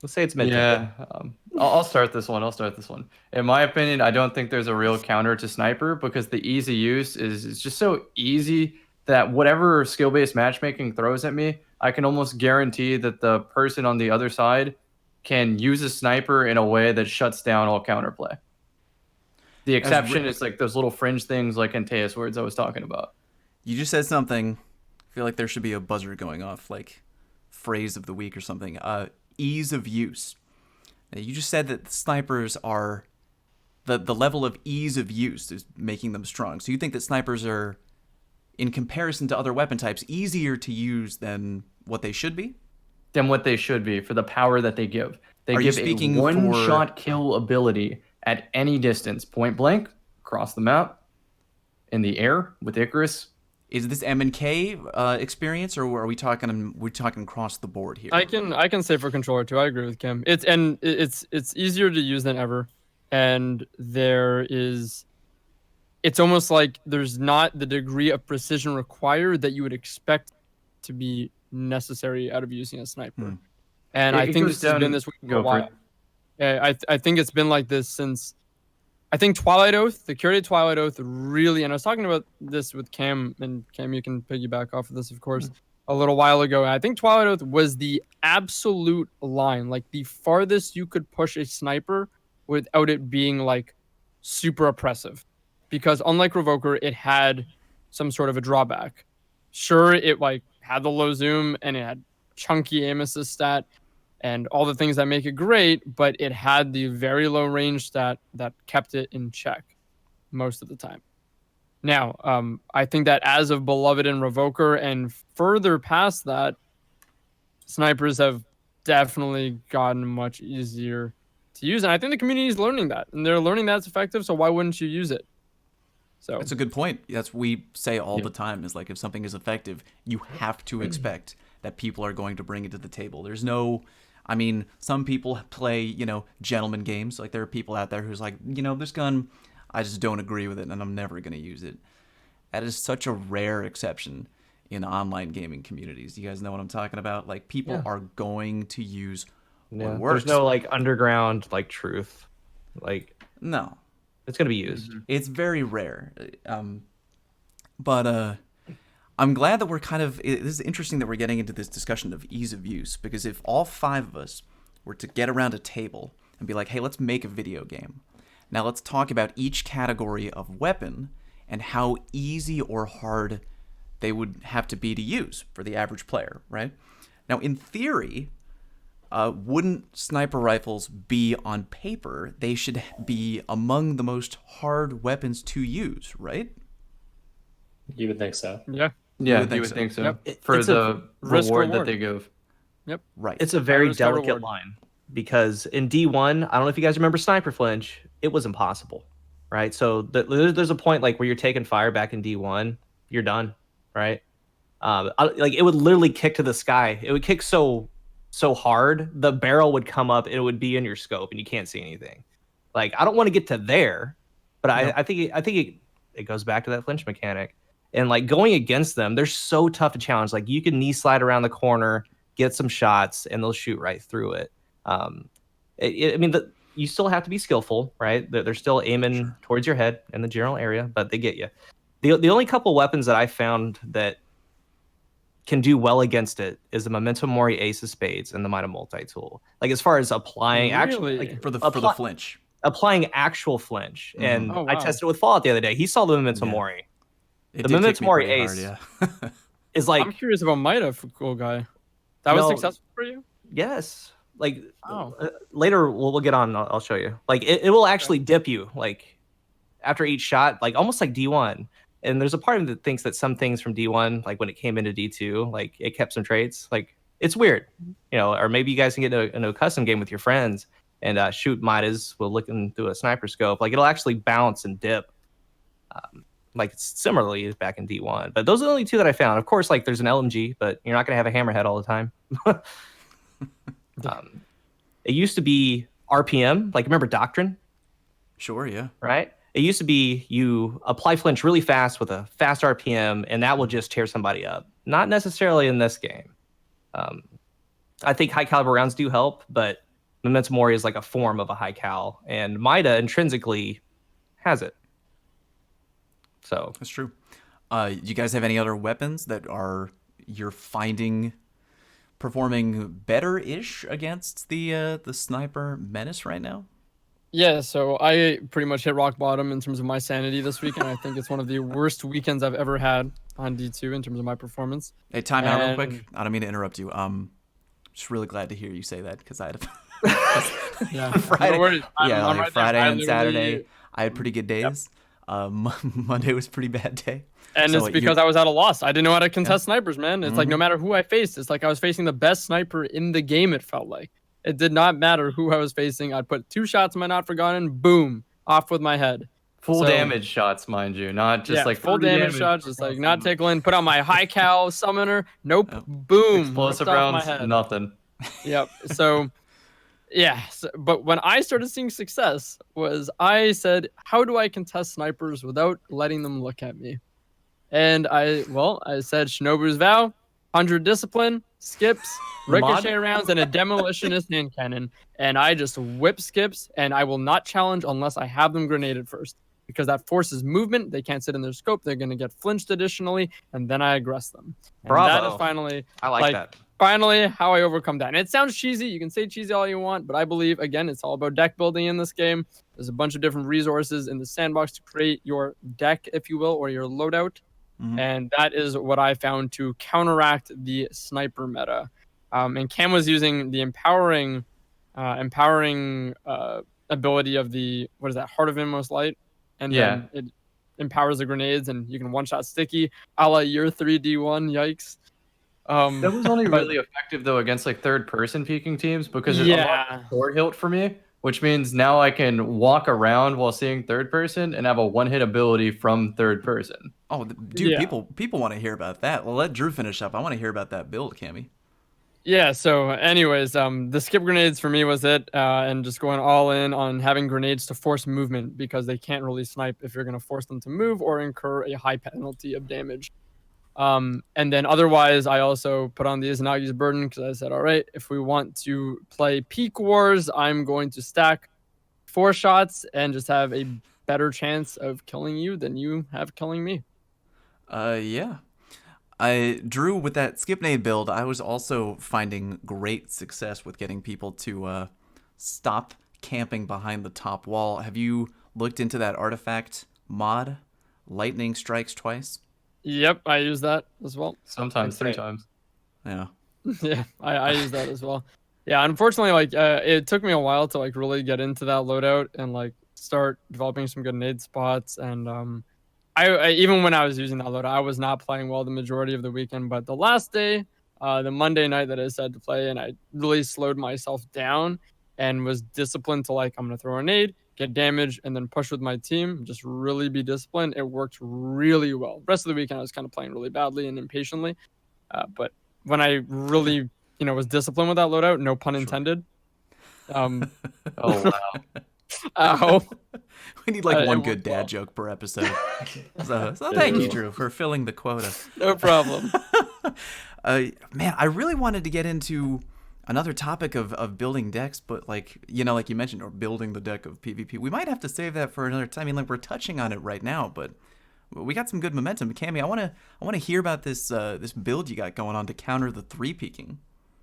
Let's say it's Midtown. Yeah, I'll start this one. In my opinion, I don't think there's a real counter to sniper because the easy use is just so easy that whatever skill-based matchmaking throws at me, I can almost guarantee that the person on the other side can use a sniper in a way that shuts down all counterplay. The exception is like those little fringe things like Antaeus words I was talking about. You just said something. I feel like there should be a buzzer going off, like phrase of the week or something. Ease of use. Now, you just said that the snipers are the level of ease of use is making them strong. So you think that snipers are, in comparison to other weapon types, easier to use than what they should be? Than what they should be for the power that they give. They Are you give speaking a for- one-shot kill ability at any distance, point blank, across the map, in the air with Icarus. Is this M&K experience, or are we talking across the board here? I can say for controller too. I agree with Kim. It's easier to use than ever, and it's almost like there's not the degree of precision required that you would expect to be necessary out of using a sniper. And I think this has been this way for a while. I think it's been like this since, I think Twilight Oath, the curated Twilight Oath really, and I was talking about this with Cam, and Cam, you can piggyback off of this, of course. a little while ago. And I think Twilight Oath was the absolute line, like the farthest you could push a sniper without it being like super oppressive. Because unlike Revoker, it had some sort of a drawback. Sure, it like had the low zoom and it had chunky aim assist stat and all the things that make it great, but it had the very low range stat that kept it in check most of the time. Now, I think that as of Beloved and Revoker and further past that, snipers have definitely gotten much easier to use. And I think the community is learning that. And they're learning that it's effective, so why wouldn't you use it? So That's a good point. That's what we say all the time is like if something is effective, you have to expect that people are going to bring it to the table. There's no, I mean, some people play, you know, gentleman games. Like there are people out there who's like, you know, this gun, I just don't agree with it and I'm never going to use it. That is such a rare exception in online gaming communities. You guys know what I'm talking about? Like people are going to use what works. There's no like underground like truth. Like No. it's going to be used. It's very rare. But I'm glad that we're this is interesting that we're getting into this discussion of ease of use, because if all 5 of us were to get around a table and be like, hey, let's make a video game. Now let's talk about each category of weapon and how easy or hard they would have to be to use for the average player, right? Now, in theory, wouldn't sniper rifles be on paper? They should be among the most hard weapons to use, right? You would think so. yeah. Yeah, would you think would so. think so. Yep. For It's a the reward that risk-reward. they give. Right. It's a very risk, high delicate reward. line because in D1, I don't know if you guys remember Sniper Flinch, it was impossible, right? So there's a point like where you're taking fire back in D1, you're done, right? Like it would literally kick to the sky. It would kick so hard, the barrel would come up and it would be in your scope and you can't see anything. Like I don't want to get to there, but I think it goes back to that flinch mechanic. And like going against them, they're so tough to challenge. Like you can knee slide around the corner, get some shots, and they'll shoot right through it. I mean, you still have to be skillful, right? They're still aiming towards your head in the general area, but they get you. The only couple weapons that I found that can do well against it is the Memento Mori Ace of Spades and the Might of Multi-Tool. Like as far as applying actually Really? like For the flinch. applying actual flinch. And Oh, I wow. tested it with Fallout the other day. He saw the Memento Yeah. Mori. It The did Memento kick me Mori pretty Ace. hard, yeah. Is like I'm curious about Mida, cool guy. That was No. successful for you? yes. Like Oh. later we'll get on. I'll show you. Like it will actually dip you like after each shot, like almost like D1. And there's a part of me that thinks that some things from D1, like when it came into D2, like it kept some traits. Like it's weird, you know. Or maybe you guys can get into a custom game with your friends and shoot Midas while looking through a sniper scope. Like it'll actually bounce and dip. Like it's similarly back in D1. But those are the only 2 that I found. Of course, like there's an LMG, but you're not gonna have a hammerhead all the time. It used to be RPM. Like remember Doctrine, Sure, yeah. right? It used to be you apply flinch really fast with a fast RPM, and that will just tear somebody up. Not necessarily in this game. I think high caliber rounds do help, but Memento Mori is like a form of a high cal, and Mida intrinsically has it. So That's true. Do you guys have any other weapons that you're finding performing better-ish against the sniper menace right now? Yeah, so I pretty much hit rock bottom in terms of my sanity this weekend. I think it's one of the worst weekends I've ever had on D2 in terms of my performance. Hey, time out real And- quick. I don't mean to interrupt you. Just really glad to hear you say that because I had Yeah, Friday, no worries. yeah, I'm like right there. Friday I and literally- Saturday, I had pretty good days. Monday was a pretty bad day. And So it's because I was at a loss. I didn't know how to contest snipers, man. It's like Mm-hmm. no matter who I faced, it's like I was facing the best sniper in the game, it felt like. It did not matter who I was facing. I'd put 2 shots in my Not Forgotten, boom, off with my head. Full So- damage shots, mind you, not just like full 30 damage shots, just like not tickling. Put on my high cal summoner, nope, boom, explosive ripped off my rounds, head. nothing. Yep. So, yeah. But when I started seeing success, I said, how do I contest snipers without letting them look at me? And I said Shinobu's Vow, 100 discipline, skips, ricochet rounds, and a demolitionist hand cannon. And I just whip skips, and I will not challenge unless I have them grenaded first. because that forces movement. They can't sit in their scope. They're going to get flinched additionally, and then I aggress them. And Bravo. that is finally, I like that. finally how I overcome that. And it sounds cheesy. You can say cheesy all you want, but I believe, again, it's all about deck building in this game. There's a bunch of different resources in the sandbox to create your deck, if you will, or your loadout. And that is what I found to counteract the sniper meta. And Cam was using the empowering ability of the, what is that, Heart of Inmost Light? And then it empowers the grenades, and you can one-shot sticky, a la year 3D1, yikes. That was only really effective, though, against like third-person peeking teams, because it unlocked sword hilt for me, which means now I can walk around while seeing third person and have a one-hit ability from third person. Oh, dude, people want to hear about that. Well, let Drew finish up. I want to hear about that build, Cammy. Yeah, so anyways, the skip grenades for me was it, and just going all in on having grenades to force movement, because they can't really snipe if you're going to force them to move or incur a high penalty of damage. And then otherwise, I also put on the Izanagi's Burden, because I said, all right, if we want to play Peak Wars, I'm going to stack 4 shots and just have a better chance of killing you than you have killing me. Yeah. Drew, with that Skipnade build, I was also finding great success with getting people to stop camping behind the top wall. Have you looked into that artifact mod, Lightning Strikes Twice? Yep, I use that as well. Sometimes 3 times. Yeah. Yeah, I use that as well. Yeah, unfortunately, like it took me a while to like really get into that loadout and like start developing some good nade spots. And I even when I was using that loadout, I was not playing well the majority of the weekend. But the last day, the Monday night that I decided to play, and I really slowed myself down and was disciplined to like, I'm gonna throw a nade, get damage, and then push with my team. Just really be disciplined. It worked really well. The rest of the weekend, I was kind of playing really badly and impatiently. But when I really, was disciplined with that loadout, no pun intended. Oh, wow. Ow. We need like one good dad joke per episode. So thank you, Drew, for filling the quota. No problem. Man, I really wanted to get into another topic of building decks, but like you mentioned, or building the deck of PvP. We might have to save that for another time. I mean, like we're touching on it right now, but we got some good momentum. Cammy, I want to hear about this this build you got going on to counter the 3 peeking.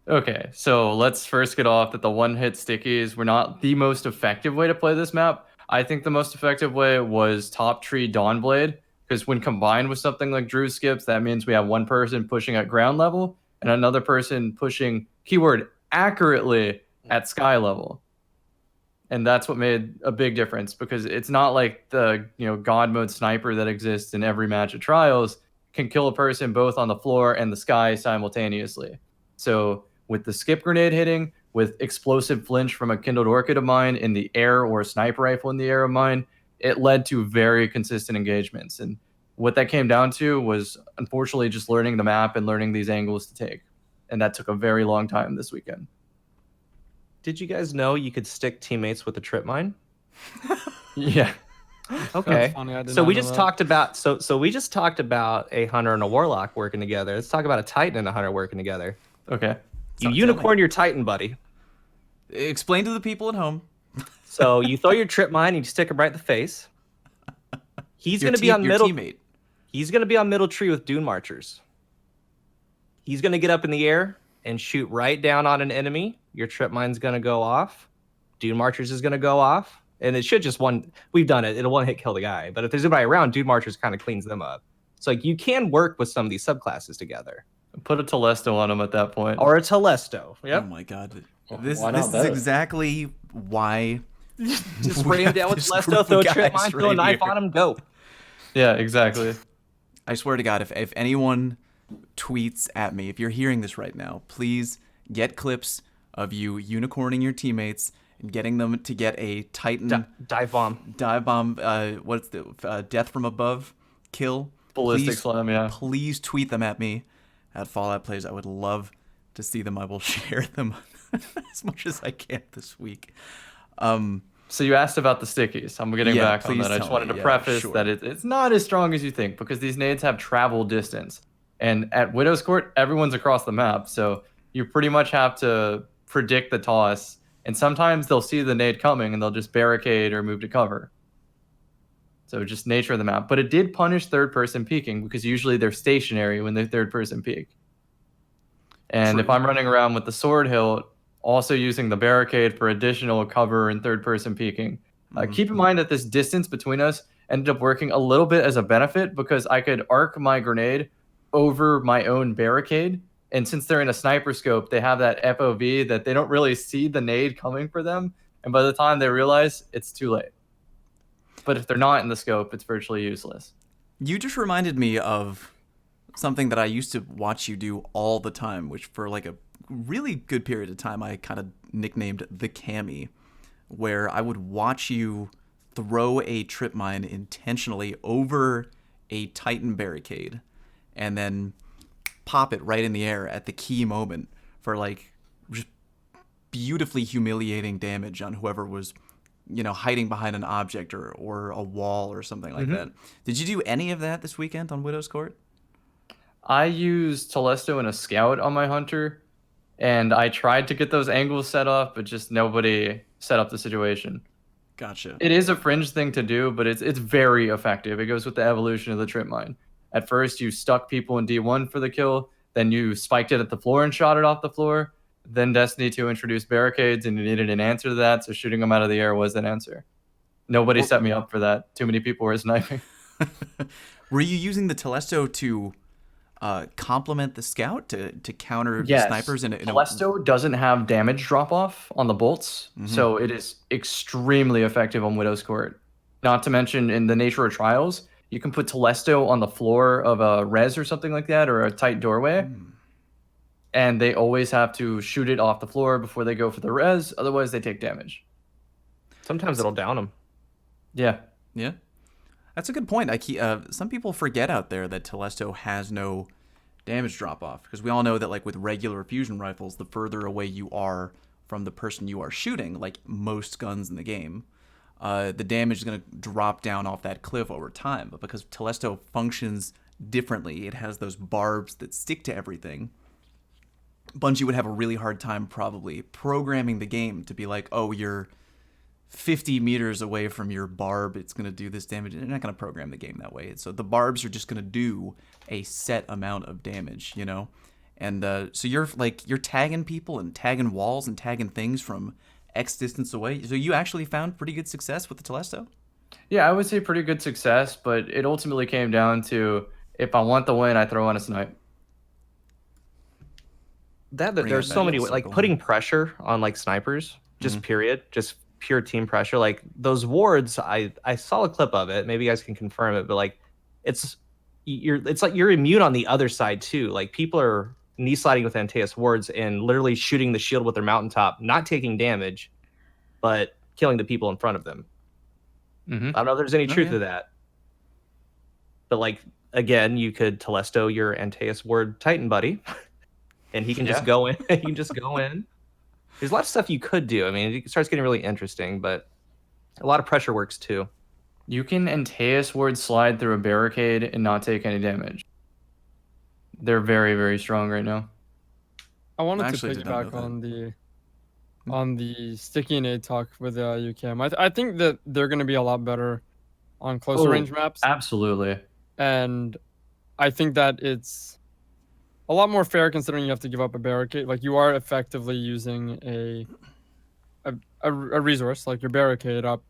Okay, so let's first get off that the one-hit stickies were not the most effective way to play this map. I think the most effective way was Top Tree Dawnblade, because when combined with something like Drew Skips, that means we have one person pushing at ground level and another person pushing, keyword, accurately at sky level. And that's what made a big difference, because it's not like the God mode sniper that exists in every match of Trials can kill a person both on the floor and the sky simultaneously. So with the skip grenade hitting, with explosive flinch from a kindled orchid of mine in the air or a sniper rifle in the air of mine, it led to very consistent engagements. And what that came down to was unfortunately just learning the map and learning these angles to take. And that took a very long time this weekend. Did you guys know you could stick teammates with a trip mine? Yeah. Okay. Funny, So we just talked about we just talked about a hunter and a warlock working together. Let's talk about a titan and a hunter working together. Okay. You unicorn your titan, buddy. Explain to the people at home. So you throw your trip mine and you stick him right in the face. He's going to be on middle. Teammate. He's going to be on middle tree with dune marchers. He's going to get up in the air and shoot right down on an enemy. Your trip mine's going to go off. Dune marchers is going to go off. And it should just one. We've done it. It'll one hit kill the guy. But if there's anybody around, Dune marchers kind of cleans them up. So you can work with some of these subclasses together. Put a Telesto on him at that point. Or a Telesto. Yep. Oh my god. Well, This why not is both? exactly why Just we spray him have down with this Telesto, group throw a of trip guys mine, throw a right knife here. on him, go. Yeah, exactly. I swear to God, if anyone tweets at me, if you're hearing this right now, please get clips of you unicorning your teammates and getting them to get a Titan Dive bomb. what's the death from above kill. Ballistic Please- slam, yeah. Please tweet them at me at Fallout Plays. I would love to see them. I will share them as much as I can this week. So you asked about the stickies. I'm getting Yeah, back on please that. I just tell wanted me. to Yeah, preface sure. that it's not as strong as you think, because these nades have travel distance. And at Widow's Court, everyone's across the map. So you pretty much have to predict the toss. And sometimes they'll see the nade coming and they'll just barricade or move to cover. So just nature of the map. But it did punish third-person peeking because usually they're stationary when they third-person peek. And True. if I'm running around with the sword hilt, also using the barricade for additional cover and third-person peeking, keep in mind that this distance between us ended up working a little bit as a benefit because I could arc my grenade over my own barricade. And since they're in a sniper scope, they have that FOV that they don't really see the nade coming for them. And by the time they realize, it's too late. But if they're not in the scope, it's virtually useless. You just reminded me of something that I used to watch you do all the time, which for like a really good period of time I kind of nicknamed the Cammy, where I would watch you throw a trip mine intentionally over a Titan barricade and then pop it right in the air at the key moment for like just beautifully humiliating damage on whoever was, hiding behind an object or a wall or something like that. Did you do any of that this weekend on Widow's Court? I used Telesto and a scout on my hunter, and I tried to get those angles set up, but just nobody set up the situation. Gotcha. It is a fringe thing to do, but it's very effective. It goes with the evolution of the trip mine. At first, you stuck people in D1 for the kill, then you spiked it at the floor and shot it off the floor. Then Destiny 2 introduced barricades, and you needed an answer to that, so shooting them out of the air was an answer. Nobody set me up for that. Too many people were sniping. Were you using the Telesto to complement the scout to counter Yes. snipers in a Telesto doesn't have damage drop-off on the bolts, so it is extremely effective on Widow's Court. Not to mention, in the nature of trials, you can put Telesto on the floor of a res or something like that, or a tight doorway, and they always have to shoot it off the floor before they go for the res, otherwise they take damage. Sometimes it'll down them. Yeah. Yeah, that's a good point. Some people forget out there that Telesto has no damage drop off, because we all know that like with regular fusion rifles, the further away you are from the person you are shooting, like most guns in the game, the damage is going to drop down off that cliff over time. But because Telesto functions differently, it has those barbs that stick to everything. Bungie would have a really hard time probably programming the game to be like, oh, you're 50 meters away from your barb, it's going to do this damage. They're not going to program the game that way. So the barbs are just going to do a set amount of damage, And so you're tagging people and tagging walls and tagging things from X distance away. So you actually found pretty good success with the Telesto? Yeah, I would say pretty good success, but it ultimately came down to, if I want the win, I throw on a snipe. There's so many ways, like putting pressure on like snipers, just period, just pure team pressure. Like those wards, I saw a clip of it. Maybe you guys can confirm it, but like it's like you're immune on the other side too. Like people are knee sliding with Antaeus wards and literally shooting the shield with their mountaintop, not taking damage, but killing the people in front of them. I don't know if there's any truth to that, but like again, you could Telesto your Antaeus ward Titan buddy. And he can just go in. He can just go in. There's a lot of stuff you could do. I mean, it starts getting really interesting, but a lot of pressure works too. You can Antaeus ward slide through a barricade and not take any damage. They're very, very strong right now. I wanted to piggyback on the sticky nade talk with UCAM. I think that they're going to be a lot better on closer range maps. Absolutely. And I think that it's a lot more fair considering you have to give up a barricade. Like you are effectively using a resource like your barricade up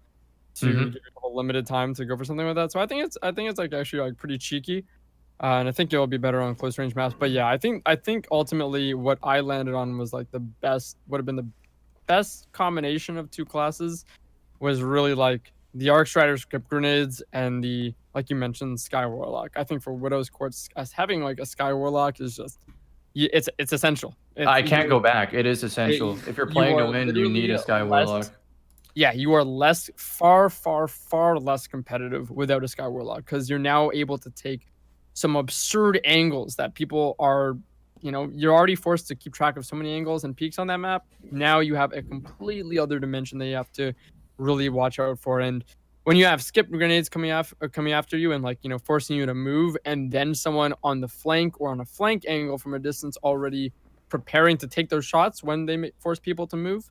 to give you a limited time to go for something like that. So I think it's like actually like pretty cheeky, and I think it will be better on close range maps. But yeah, I think ultimately what I landed on was like would have been the best combination of two classes was really like the Arc Strider script grenades and the, like you mentioned, Sky Warlock. I think for Widow's Courts, as having like a Sky Warlock is just, it's essential. I can't go back. It is essential. If you're playing to win, you need a Sky Warlock. Yeah, you are far less competitive without a Sky Warlock, because you're now able to take some absurd angles that people are, you're already forced to keep track of so many angles and peaks on that map. Now you have a completely other dimension that you have to really watch out for. And when you have skip grenades coming after you and forcing you to move, and then someone on the flank or on a flank angle from a distance already preparing to take those shots when they force people to move,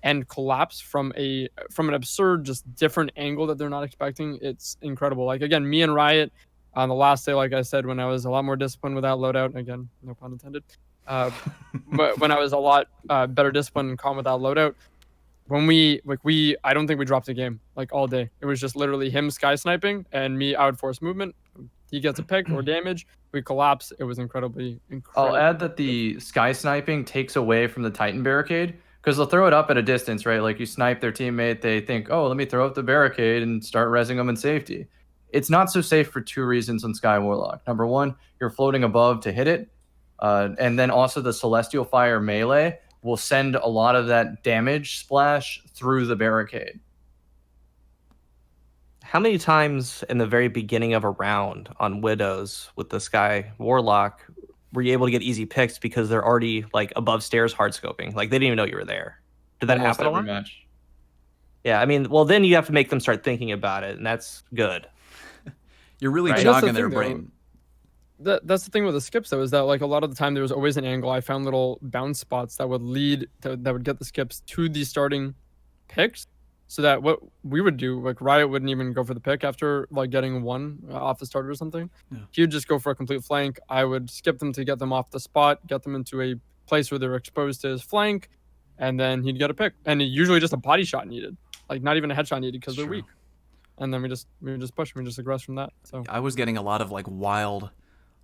and collapse from an absurd, just different angle that they're not expecting. It's incredible. Like, again, me and Riot on the last day, like I said, when I was a lot more disciplined without loadout, again, no pun intended, but when I was a lot better disciplined and calm without loadout, when I don't think we dropped a game like all day. It was just literally him sky sniping and me out force movement. He gets a pick or damage. We collapse. It was incredible. I'll add that the sky sniping takes away from the Titan barricade, because they'll throw it up at a distance, right? Like you snipe their teammate, they think, oh, let me throw up the barricade and start rezzing them in safety. It's not so safe for 2 reasons on Sky Warlock. Number one, you're floating above to hit it. And then also the Celestial Fire melee will send a lot of that damage splash through the barricade. How many times in the very beginning of a round on Widows with the Sky Warlock were you able to get easy picks because they're already like above stairs hard scoping? Like they didn't even know you were there. Did that Almost happen a every lot? match. Yeah, I mean, well, then you have to make them start thinking about it, and that's good. You're really Right. jogging That's the their thing, brain. That's the thing with the skips, though, is that like a lot of the time there was always an angle. I found little bounce spots that would that would get the skips to the starting picks, so that what we would do, like Riot wouldn't even go for the pick after like getting one off the starter or something. Yeah. He would just go for a complete flank. I would skip them to get them off the spot, get them into a place where they're exposed to his flank, and then he'd get a pick. And usually just a body shot needed, like not even a headshot needed because they're Sure. weak. And then we just push, we just aggress from that. So I was getting a lot of like wild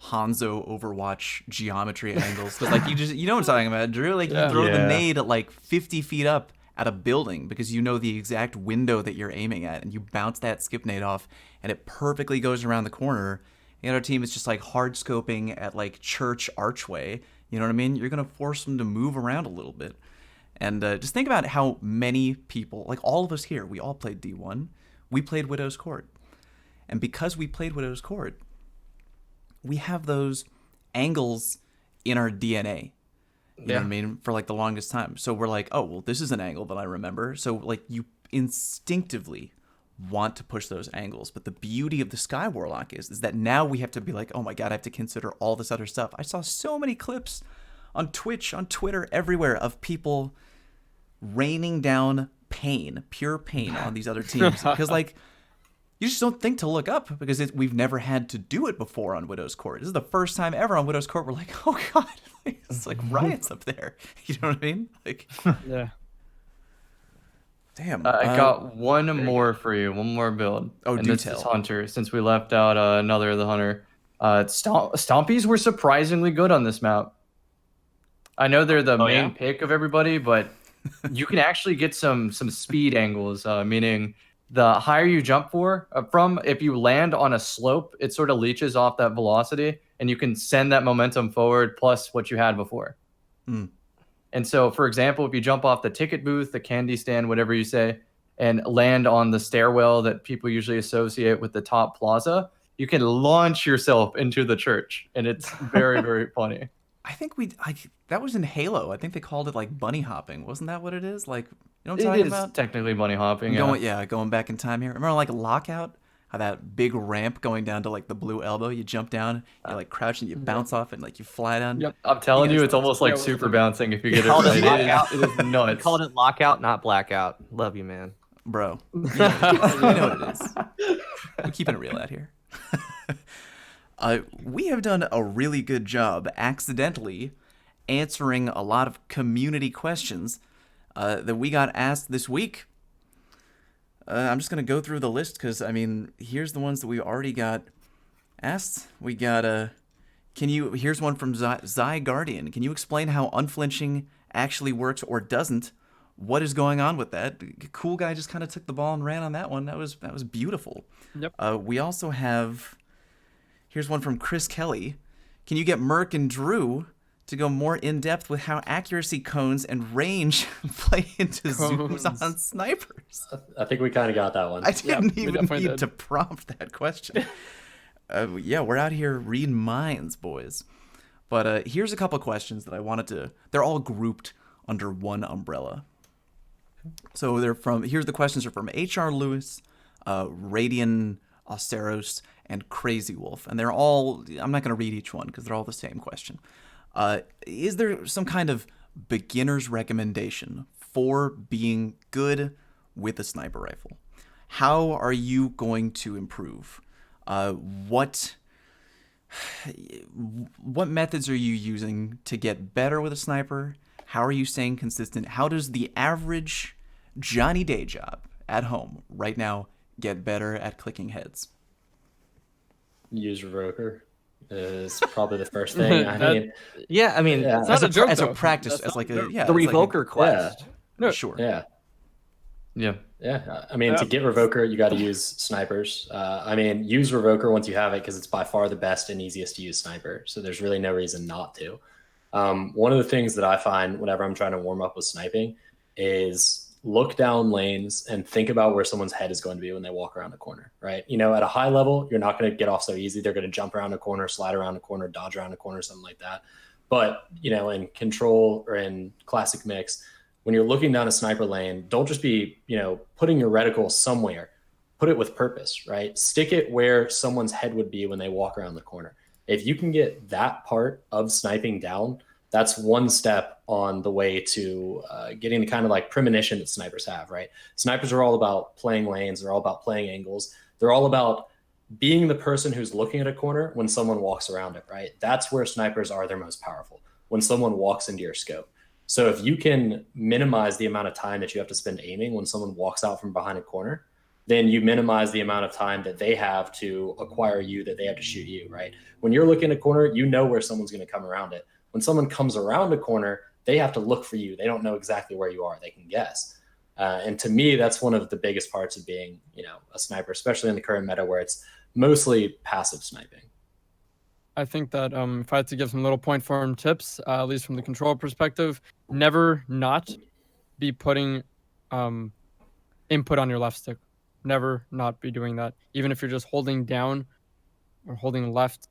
Hanzo Overwatch geometry angles because like you know what I'm talking about, Drew. Like Yeah. you throw the Yeah. nade at like 50 feet up at a building because you know the exact window that you're aiming at, and you bounce that skip nade off, and it perfectly goes around the corner. And our team is just like hard scoping at like church archway. You know what I mean? You're gonna force them to move around a little bit, and just think about how many people, like all of us here, we all played D1. We played Widow's Court. And because we played Widow's Court, we have those angles in our DNA. You know what I mean? For like the longest time. So we're like, oh, well, this is an angle that I remember. So like you instinctively want to push those angles. But the beauty of the Sky Warlock is that now we have to be like, oh my God, I have to consider all this other stuff. I saw so many clips on Twitch, on Twitter, everywhere of people raining down pain, pure pain on these other teams because like you just don't think to look up because we've never had to do it before on Widow's Court. This is the first time ever on Widow's Court we're like, oh God, it's like riots up there. You know what I mean? Like, yeah. damn. I got one more for you, one more build. Oh, and do this tell. is Hunter, since we left out another of the Hunter. Stompies were surprisingly good on this map. I know they're the main pick of everybody, but you can actually get some speed angles, meaning the higher you jump from, if you land on a slope, it sort of leeches off that velocity, and you can send that momentum forward plus what you had before. Mm. And so, for example, if you jump off the ticket booth, the candy stand, whatever you say, and land on the stairwell that people usually associate with the top plaza, you can launch yourself into the church, and it's very, very funny. I think that was in Halo. I think they called it like bunny hopping. Wasn't that what it is? Like, you know what I'm talking It is about? technically bunny hopping. Going back in time here. Remember like Lockout? How that big ramp going down to like the blue elbow, you jump down, you like crouch and you bounce off and like you fly down. Yep. I'm telling You you, guys it's almost like yeah, super bouncing if you get it Called right. it lockout. It is We nuts. called it lockout, not blackout. Love you, man. Bro. You know what it is. We're keeping it real out here. We have done a really good job accidentally answering a lot of community questions that we got asked this week. I'm just going to go through the list because, I mean, here's the ones that we already got asked. We got, here's one from Zy Guardian. Can you explain how unflinching actually works or doesn't? What is going on with that? Cool guy just kind of took the ball and ran on that one. That was beautiful. Yep. We also have, here's one from Chris Kelly. Can you get Merc and Drew to go more in depth with how accuracy cones and range play into zooms on snipers? I think we kind of got that one. I didn't we even definitely need did. to prompt that question. Yeah, we're out here reading minds, boys. But here's a couple questions that I wanted to. They're all grouped under one umbrella. So here's the questions are from HR Lewis, Radian Austeros, and Crazy Wolf. And they're all, I'm not going to read each one because they're all the same question. Is there some kind of beginner's recommendation for being good with a sniper rifle. How are you going to improve? What methods are you using to get better with a sniper? How are you staying consistent? How does the average Johnny Day job at home right now get better at clicking heads? Use Revoker is probably the first thing. I That- mean, Yeah, I mean, Yeah. It's not a joke, as a though. practice, That's as not like a a joke. yeah, the it's like Revoker quest. No. sure. yeah. Yeah. Yeah, I mean, Yeah. to get Revoker, you got to use snipers. I mean, use Revoker once you have it because it's by far the best and easiest to use sniper. So there's really no reason not to. One of the things that I find whenever I'm trying to warm up with sniping is look down lanes and think about where someone's head is going to be when they walk around a corner, right? You know, at a high level, you're not going to get off so easy. They're going to jump around a corner, slide around a corner, dodge around a corner, something like that. But, you know, in control or in classic mix, when you're looking down a sniper lane, don't just be, you know, putting your reticle somewhere. Put it with purpose, right? Stick it where someone's head would be when they walk around the corner. If you can get that part of sniping down, that's one step on the way to getting the kind of like premonition that snipers have, right? Snipers are all about playing lanes. They're all about playing angles. They're all about being the person who's looking at a corner when someone walks around it, right? That's where snipers are their most powerful, when someone walks into your scope. So if you can minimize the amount of time that you have to spend aiming when someone walks out from behind a corner, then you minimize the amount of time that they have to acquire you, that they have to shoot you, right? When you're looking at a corner, you know where someone's going to come around it. When someone comes around a corner, they have to look for you. They don't know exactly where you are. They can guess. And to me, that's one of the biggest parts of being, you know, a sniper, especially in the current meta where it's mostly passive sniping. I think that if I had to give some little point form tips, at least from the control perspective, never not be putting input on your left stick. Never not be doing that. Even if you're just holding down or holding left.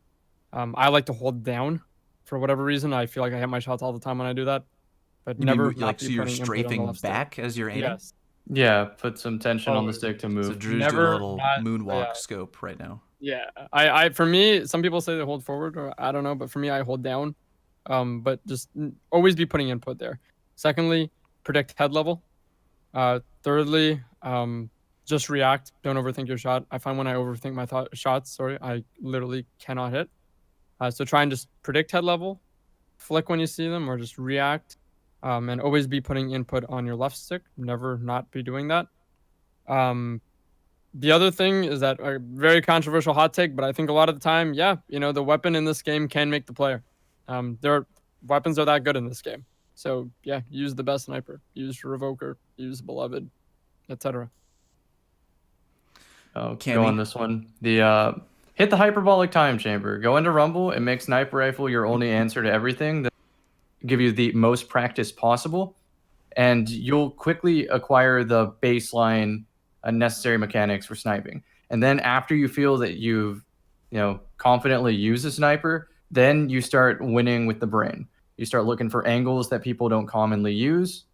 I like to hold down for whatever reason. I feel like I hit my shots all the time when I do that. But You never mean, not like, be so you're putting input on the strafing left stick. back as you're aiming? Yes. Yeah. Put some tension on the Oh, stick to So move. Drew's doing Never a little not- moonwalk yeah. scope right now. Yeah, I for me, some people say they hold forward, or I don't know, but for me, I hold down. But just always be putting input there. Secondly, predict head level. Thirdly, just react. Don't overthink your shot. I find when I overthink my shots, I literally cannot hit. So try and just predict head level, flick when you see them, or just react. And always be putting input on your left stick. Never not be doing that. The other thing is that a very controversial hot take, but I think a lot of the time, yeah, you know, the weapon in this game can make the player. Weapons are that good in this game. So yeah, use the best sniper, use Revoker, use Beloved, etc. Oh, Cammy? go on this one. The hit the hyperbolic time chamber. Go into Rumble and make sniper rifle your only answer to everything. That give you the most practice possible, and you'll quickly acquire the baseline necessary mechanics for sniping. And then after you feel that you've, you know, confidently used a sniper, then you start winning with the brain. You start looking for angles that people don't commonly use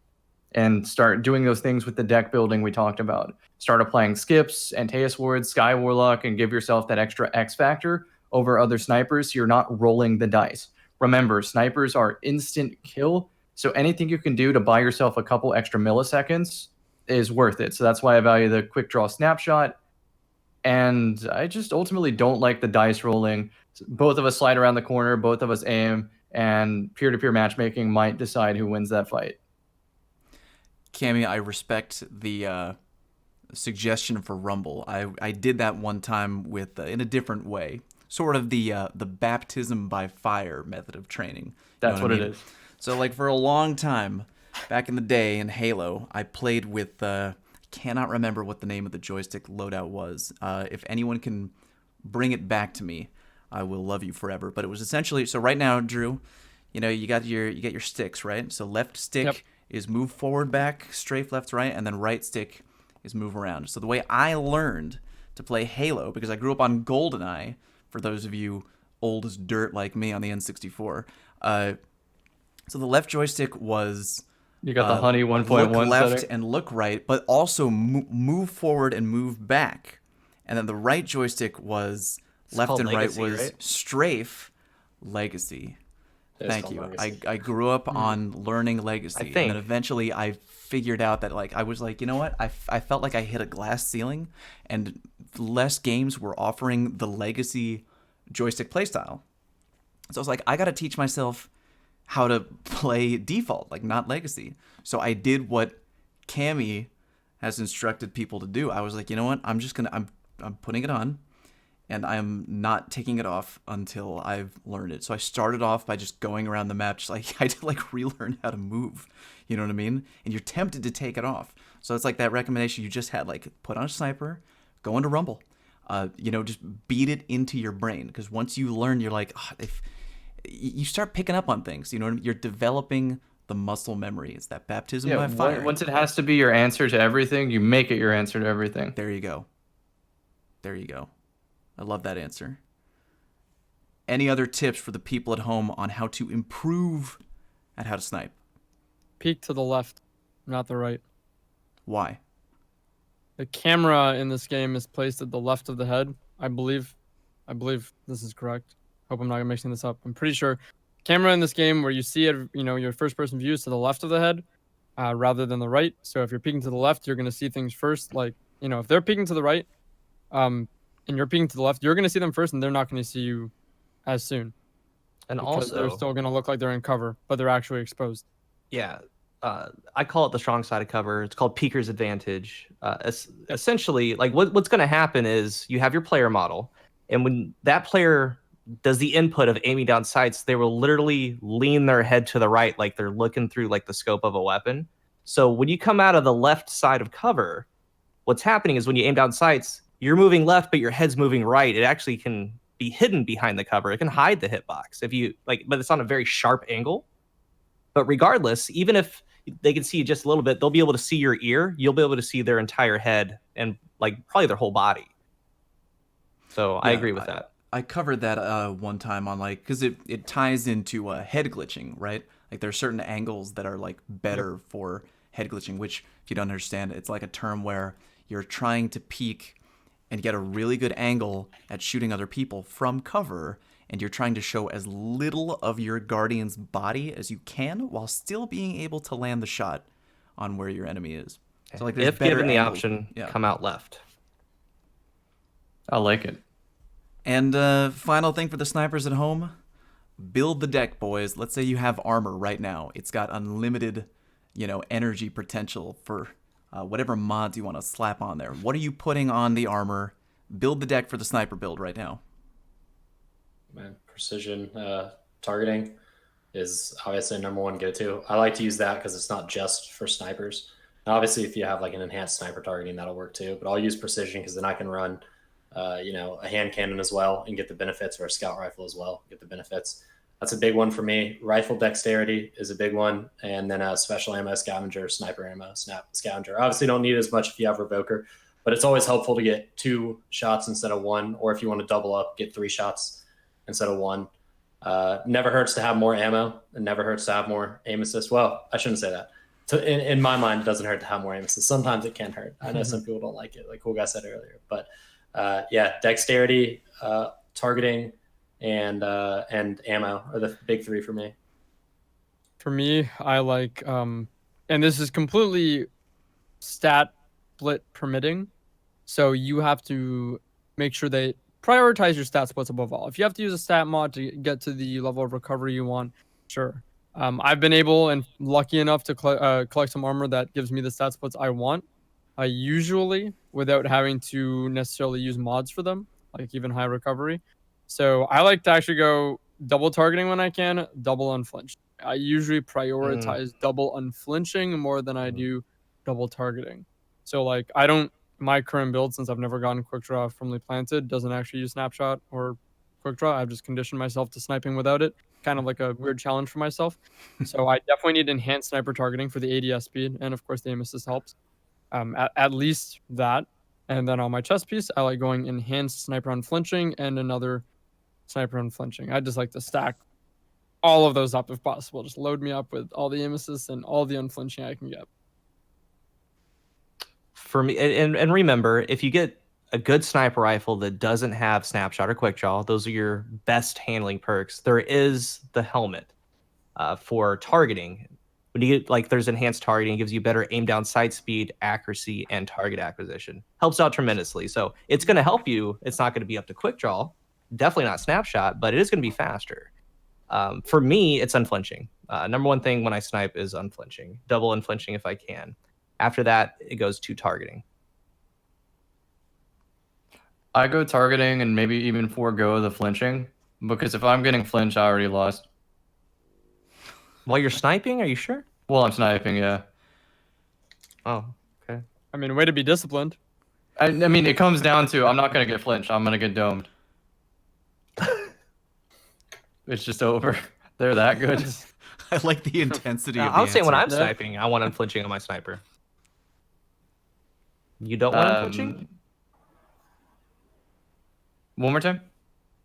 and start doing those things with the deck building we talked about. Start applying skips, Antaeus Wards, Sky Warlock, and give yourself that extra X factor over other snipers so you're not rolling the dice. Remember, snipers are instant kill, so anything you can do to buy yourself a couple extra milliseconds is worth it. So that's why I value the quick draw snapshot. And I just ultimately don't like the dice rolling. Both of us slide around the corner, both of us aim, and peer-to-peer matchmaking might decide who wins that fight. Cammy, I respect the suggestion for Rumble. I did that one time with in a different way, sort of the baptism by fire method of training. That's what it is. So like for a long time, back in the day in Halo, I played with cannot remember what the name of the joystick loadout was. If anyone can bring it back to me, I will love you forever. But it was essentially, so right now, Drew, you know, you get your sticks, right? So left stick is move forward, back, strafe left, right, and then right stick is move around. So the way I learned to play Halo, because I grew up on GoldenEye, for those of you old as dirt like me on the N64, so the left joystick was You got the honey 1.1 look left setting. and look right, but also move forward and move back. And then the right joystick was left called and Legacy, right was right? strafe, legacy. It's Thank called you. Legacy. I grew up on learning Legacy, and think- then eventually I figured out that like I was like, you know what? I felt like I hit a glass ceiling, and less games were offering the Legacy joystick playstyle. So I was like, I got to teach myself how to play default, like not Legacy. So I did what Cammy has instructed people to do. I was like, you know what? I'm putting it on, and I'm not taking it off until I've learned it. So I started off by just going around the map, just like I had to like relearn how to move. You know what I mean? And you're tempted to take it off. So it's like that recommendation you just had, like put on a sniper, go into Rumble. Just beat it into your brain, because once you learn, you're like, if you start picking up on things, you know what I mean? You're developing the muscle memory. It's that baptism by fire. Once it has to be your answer to everything, you make it your answer to everything. There you go. There you go. I love that answer. Any other tips for the people at home on how to improve at how to snipe? Peek to the left, not the right. Why? The camera in this game is placed at the left of the head. I believe this is correct. Hope I'm not mixing this up. I'm pretty sure. Camera in this game, where you see it, your first-person view is to the left of the head, rather than the right. So if you're peeking to the left, you're gonna see things first. Like, if they're peeking to the right, and you're peeking to the left, you're gonna see them first, and they're not gonna see you as soon. And Because they're also, still gonna look like they're in cover, but they're actually exposed. yeah, I call it the strong side of cover. It's called Peeker's Advantage. Essentially, like what's going to happen is you have your player model, and when that player does the input of aiming down sights, they will literally lean their head to the right, like they're looking through like the scope of a weapon. So when you come out of the left side of cover, what's happening is when you aim down sights, you're moving left, but your head's moving right. It actually can be hidden behind the cover. It can hide the hitbox if you like, but it's on a very sharp angle. But regardless, even if they can see you just a little bit, they'll be able to see your ear. You'll be able to see their entire head and like probably their whole body. So I agree with that. I covered that one time on like, because it ties into head glitching, right? Like there are certain angles that are like better for head glitching, which if you don't understand, it's like a term where you're trying to peek and get a really good angle at shooting other people from cover, and you're trying to show as little of your guardian's body as you can while still being able to land the shot on where your enemy is. So like there's If better given the angles. option, Yeah. come out left. I like it. And final thing for the snipers at home, build the deck, boys. Let's say you have armor right now. It's got unlimited, energy potential for whatever mods you want to slap on there. What are you putting on the armor? Build the deck for the sniper build right now. Man, precision targeting is obviously number one go-to. I like to use that because it's not just for snipers. Now, obviously, if you have like an enhanced sniper targeting, that'll work too. But I'll use precision because then I can run, a hand cannon as well and get the benefits, or a scout rifle as well, get the benefits. That's a big one for me. Rifle dexterity is a big one, and then special ammo scavenger, sniper ammo scavenger. Obviously, don't need as much if you have revoker, but it's always helpful to get 2 shots instead of 1, or if you want to double up, get 3 shots instead of 1. Never hurts to have more ammo, and never hurts to have more aim assist. Well, I shouldn't say that. In my mind, it doesn't hurt to have more aim assist. Sometimes it can hurt. I know some people don't like it, like Cool Guy said earlier. But dexterity, targeting, and ammo are the big 3 for me. For me, I like, and this is completely stat split permitting. So you have to make sure they prioritize your stat splits above all. If you have to use a stat mod to get to the level of recovery you want, sure. I've been able and lucky enough to collect some armor that gives me the stat splits I want, usually without having to necessarily use mods for them, like even high recovery. So I like to actually go double targeting when I can, double unflinch. I usually prioritize double unflinching more than I do double targeting. So like my current build, since I've never gotten quick draw firmly planted, doesn't actually use snapshot or quick draw. I've just conditioned myself to sniping without it. Kind of like a weird challenge for myself. So I definitely need enhanced sniper targeting for the ADS speed, and of course the aim assist helps. At least that. And then on my chest piece, I like going enhanced sniper unflinching and another sniper unflinching. I just like to stack all of those up if possible. Just load me up with all the aim assists and all the unflinching I can get. For me, and remember, if you get a good sniper rifle that doesn't have snapshot or quick draw, those are your best handling perks. There is the helmet. for targeting. When you get, like, there's enhanced targeting, it gives you better aim down sight speed, accuracy, and target acquisition. Helps out tremendously. So it's going to help you. It's not going to be up to quick draw, definitely not snapshot, but it is going to be faster. For me, it's unflinching. Number one thing when I snipe is unflinching, double unflinching if I can. After that, it goes to targeting. I go targeting and maybe even forego the flinching, because if I'm getting flinched, I already lost. While you're sniping, are you sure? Well, I'm sniping, yeah. Oh, okay. I mean, way to be disciplined. I mean, it comes down to I'm not going to get flinched. I'm going to get domed. It's just over. They're that good. I like the intensity of the I would say when I'm answer. sniping, I want unflinching on my sniper. You don't want unflinching? One more time?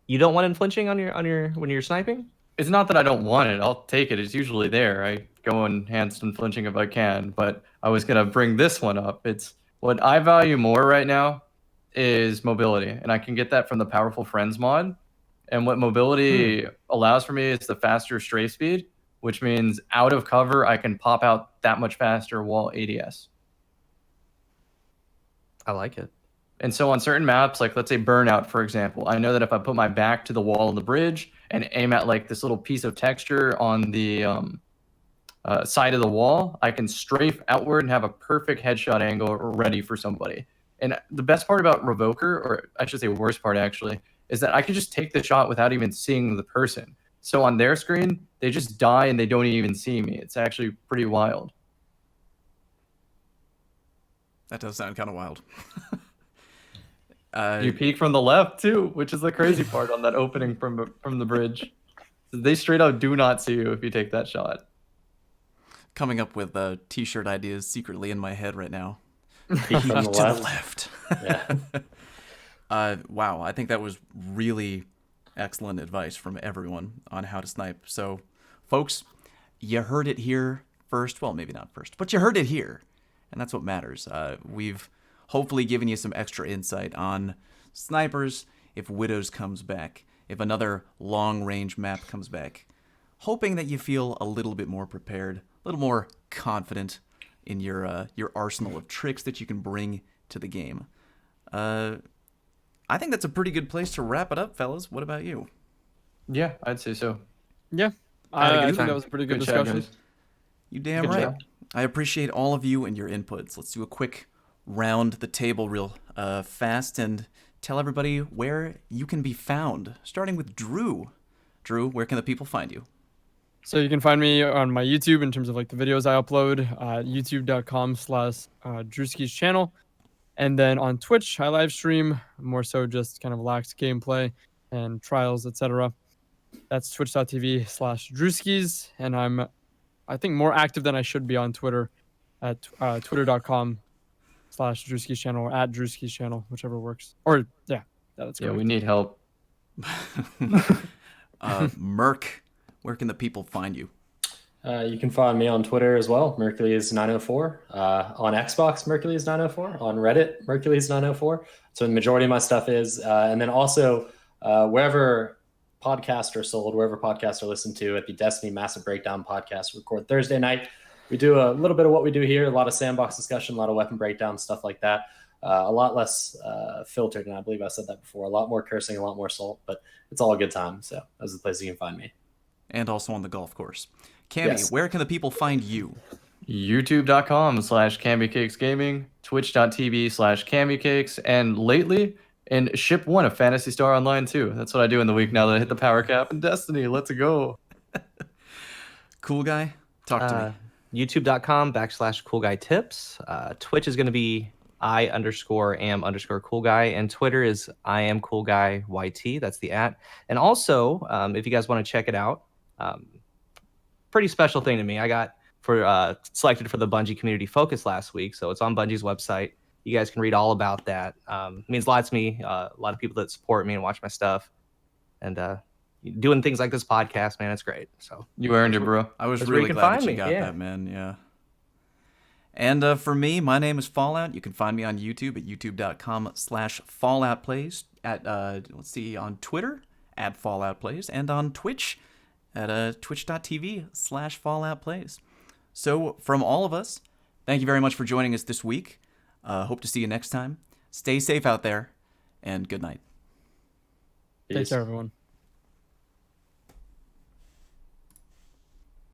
You don't want unflinching on your when you're sniping? It's not that I don't want it. I'll take it. It's usually there. I go enhanced and flinching if I can. But I was going to bring this one up. It's what I value more right now is mobility. And I can get that from the Powerful Friends mod. And what mobility allows for me is the faster strafe speed, which means out of cover, I can pop out that much faster while ADS. I like it. And so on certain maps, like let's say Burnout, for example, I know that if I put my back to the wall of the bridge and aim at like this little piece of texture on the side of the wall, I can strafe outward and have a perfect headshot angle ready for somebody. And the best part about Revoker, or I should say worst part actually, is that I could just take the shot without even seeing the person. So on their screen, they just die and they don't even see me. It's actually pretty wild. That does sound kind of wild. You peek from the left too, which is the crazy part on that opening from the bridge. They straight up do not see you if you take that shot. Coming up with t-shirt ideas secretly in my head right now. Peek from the To the left. left. Yeah. Wow, I think that was really excellent advice from everyone on how to snipe. So, folks, you heard it here first. Well, maybe not first, but you heard it here. And that's what matters. We've hopefully given you some extra insight on snipers if Widows comes back, if another long-range map comes back. Hoping that you feel a little bit more prepared, a little more confident in your arsenal of tricks that you can bring to the game. I think that's a pretty good place to wrap it up, fellas. What about you? Yeah, I'd say so. Yeah, I had a I good think time. that was a pretty good Good chat, discussion. guys. You damn Good right. job. I appreciate all of you and your inputs. Let's do a quick round the table real fast and tell everybody where you can be found. Starting with Drew. Drew, where can the people find you? So you can find me on my YouTube in terms of like the videos I upload, youtube.com/Drewsky's channel. And then on Twitch, I live stream more so just kind of lax gameplay and trials, etc. That's twitch.tv/Drewskys. And I'm, I think, more active than I should be on Twitter at twitter.com/Drewsky's channel or at Drewsky's channel, whichever works. Or, yeah, that's Yeah, correct. we need help. Merc, where can the people find you? You can find me on Twitter as well, Mercules904. On Xbox, Mercules904. On Reddit, Mercules904. So the majority of my stuff is. And then also, wherever podcasts are sold, wherever podcasts are listened to, at the Destiny Massive Breakdown podcast, we record Thursday night. We do a little bit of what we do here, a lot of sandbox discussion, a lot of weapon breakdown, stuff like that. A lot less filtered, and I believe I said that before. A lot more cursing, a lot more salt, but it's all a good time. So that's the place you can find me. And also on the golf course. Cammy, Yes. where can the people find you? youtube.com/CammyCakes Gaming, twitch.tv/CammyCakes, and lately in Ship 1 of Phantasy Star Online 2. That's what I do in the week now that I hit the power cap in Destiny. Let's go. Cool guy, talk to me. youtube.com/coolguytips. Twitch is going to be I_am_coolguy, and Twitter is IamCoolGuyYT. That's the @. And also, if you guys want to check it out, pretty special thing to me. I got selected for the Bungie Community Focus last week, so it's on Bungie's website. You guys can read all about that. It means a lot to me. A lot of people that support me and watch my stuff, and doing things like this podcast, man, it's great. So You earned it, bro. I was that's where you really can glad find that you me, got yeah. that, man. Yeah. And for me, my name is Fallout. You can find me on YouTube at youtube.com/FalloutPlays. On Twitter @FalloutPlays, and on Twitch at twitch.tv/FalloutPlays. So from all of us, thank you very much for joining us this week. Hope to see you next time. Stay safe out there, and good night. Take Peace. care, everyone.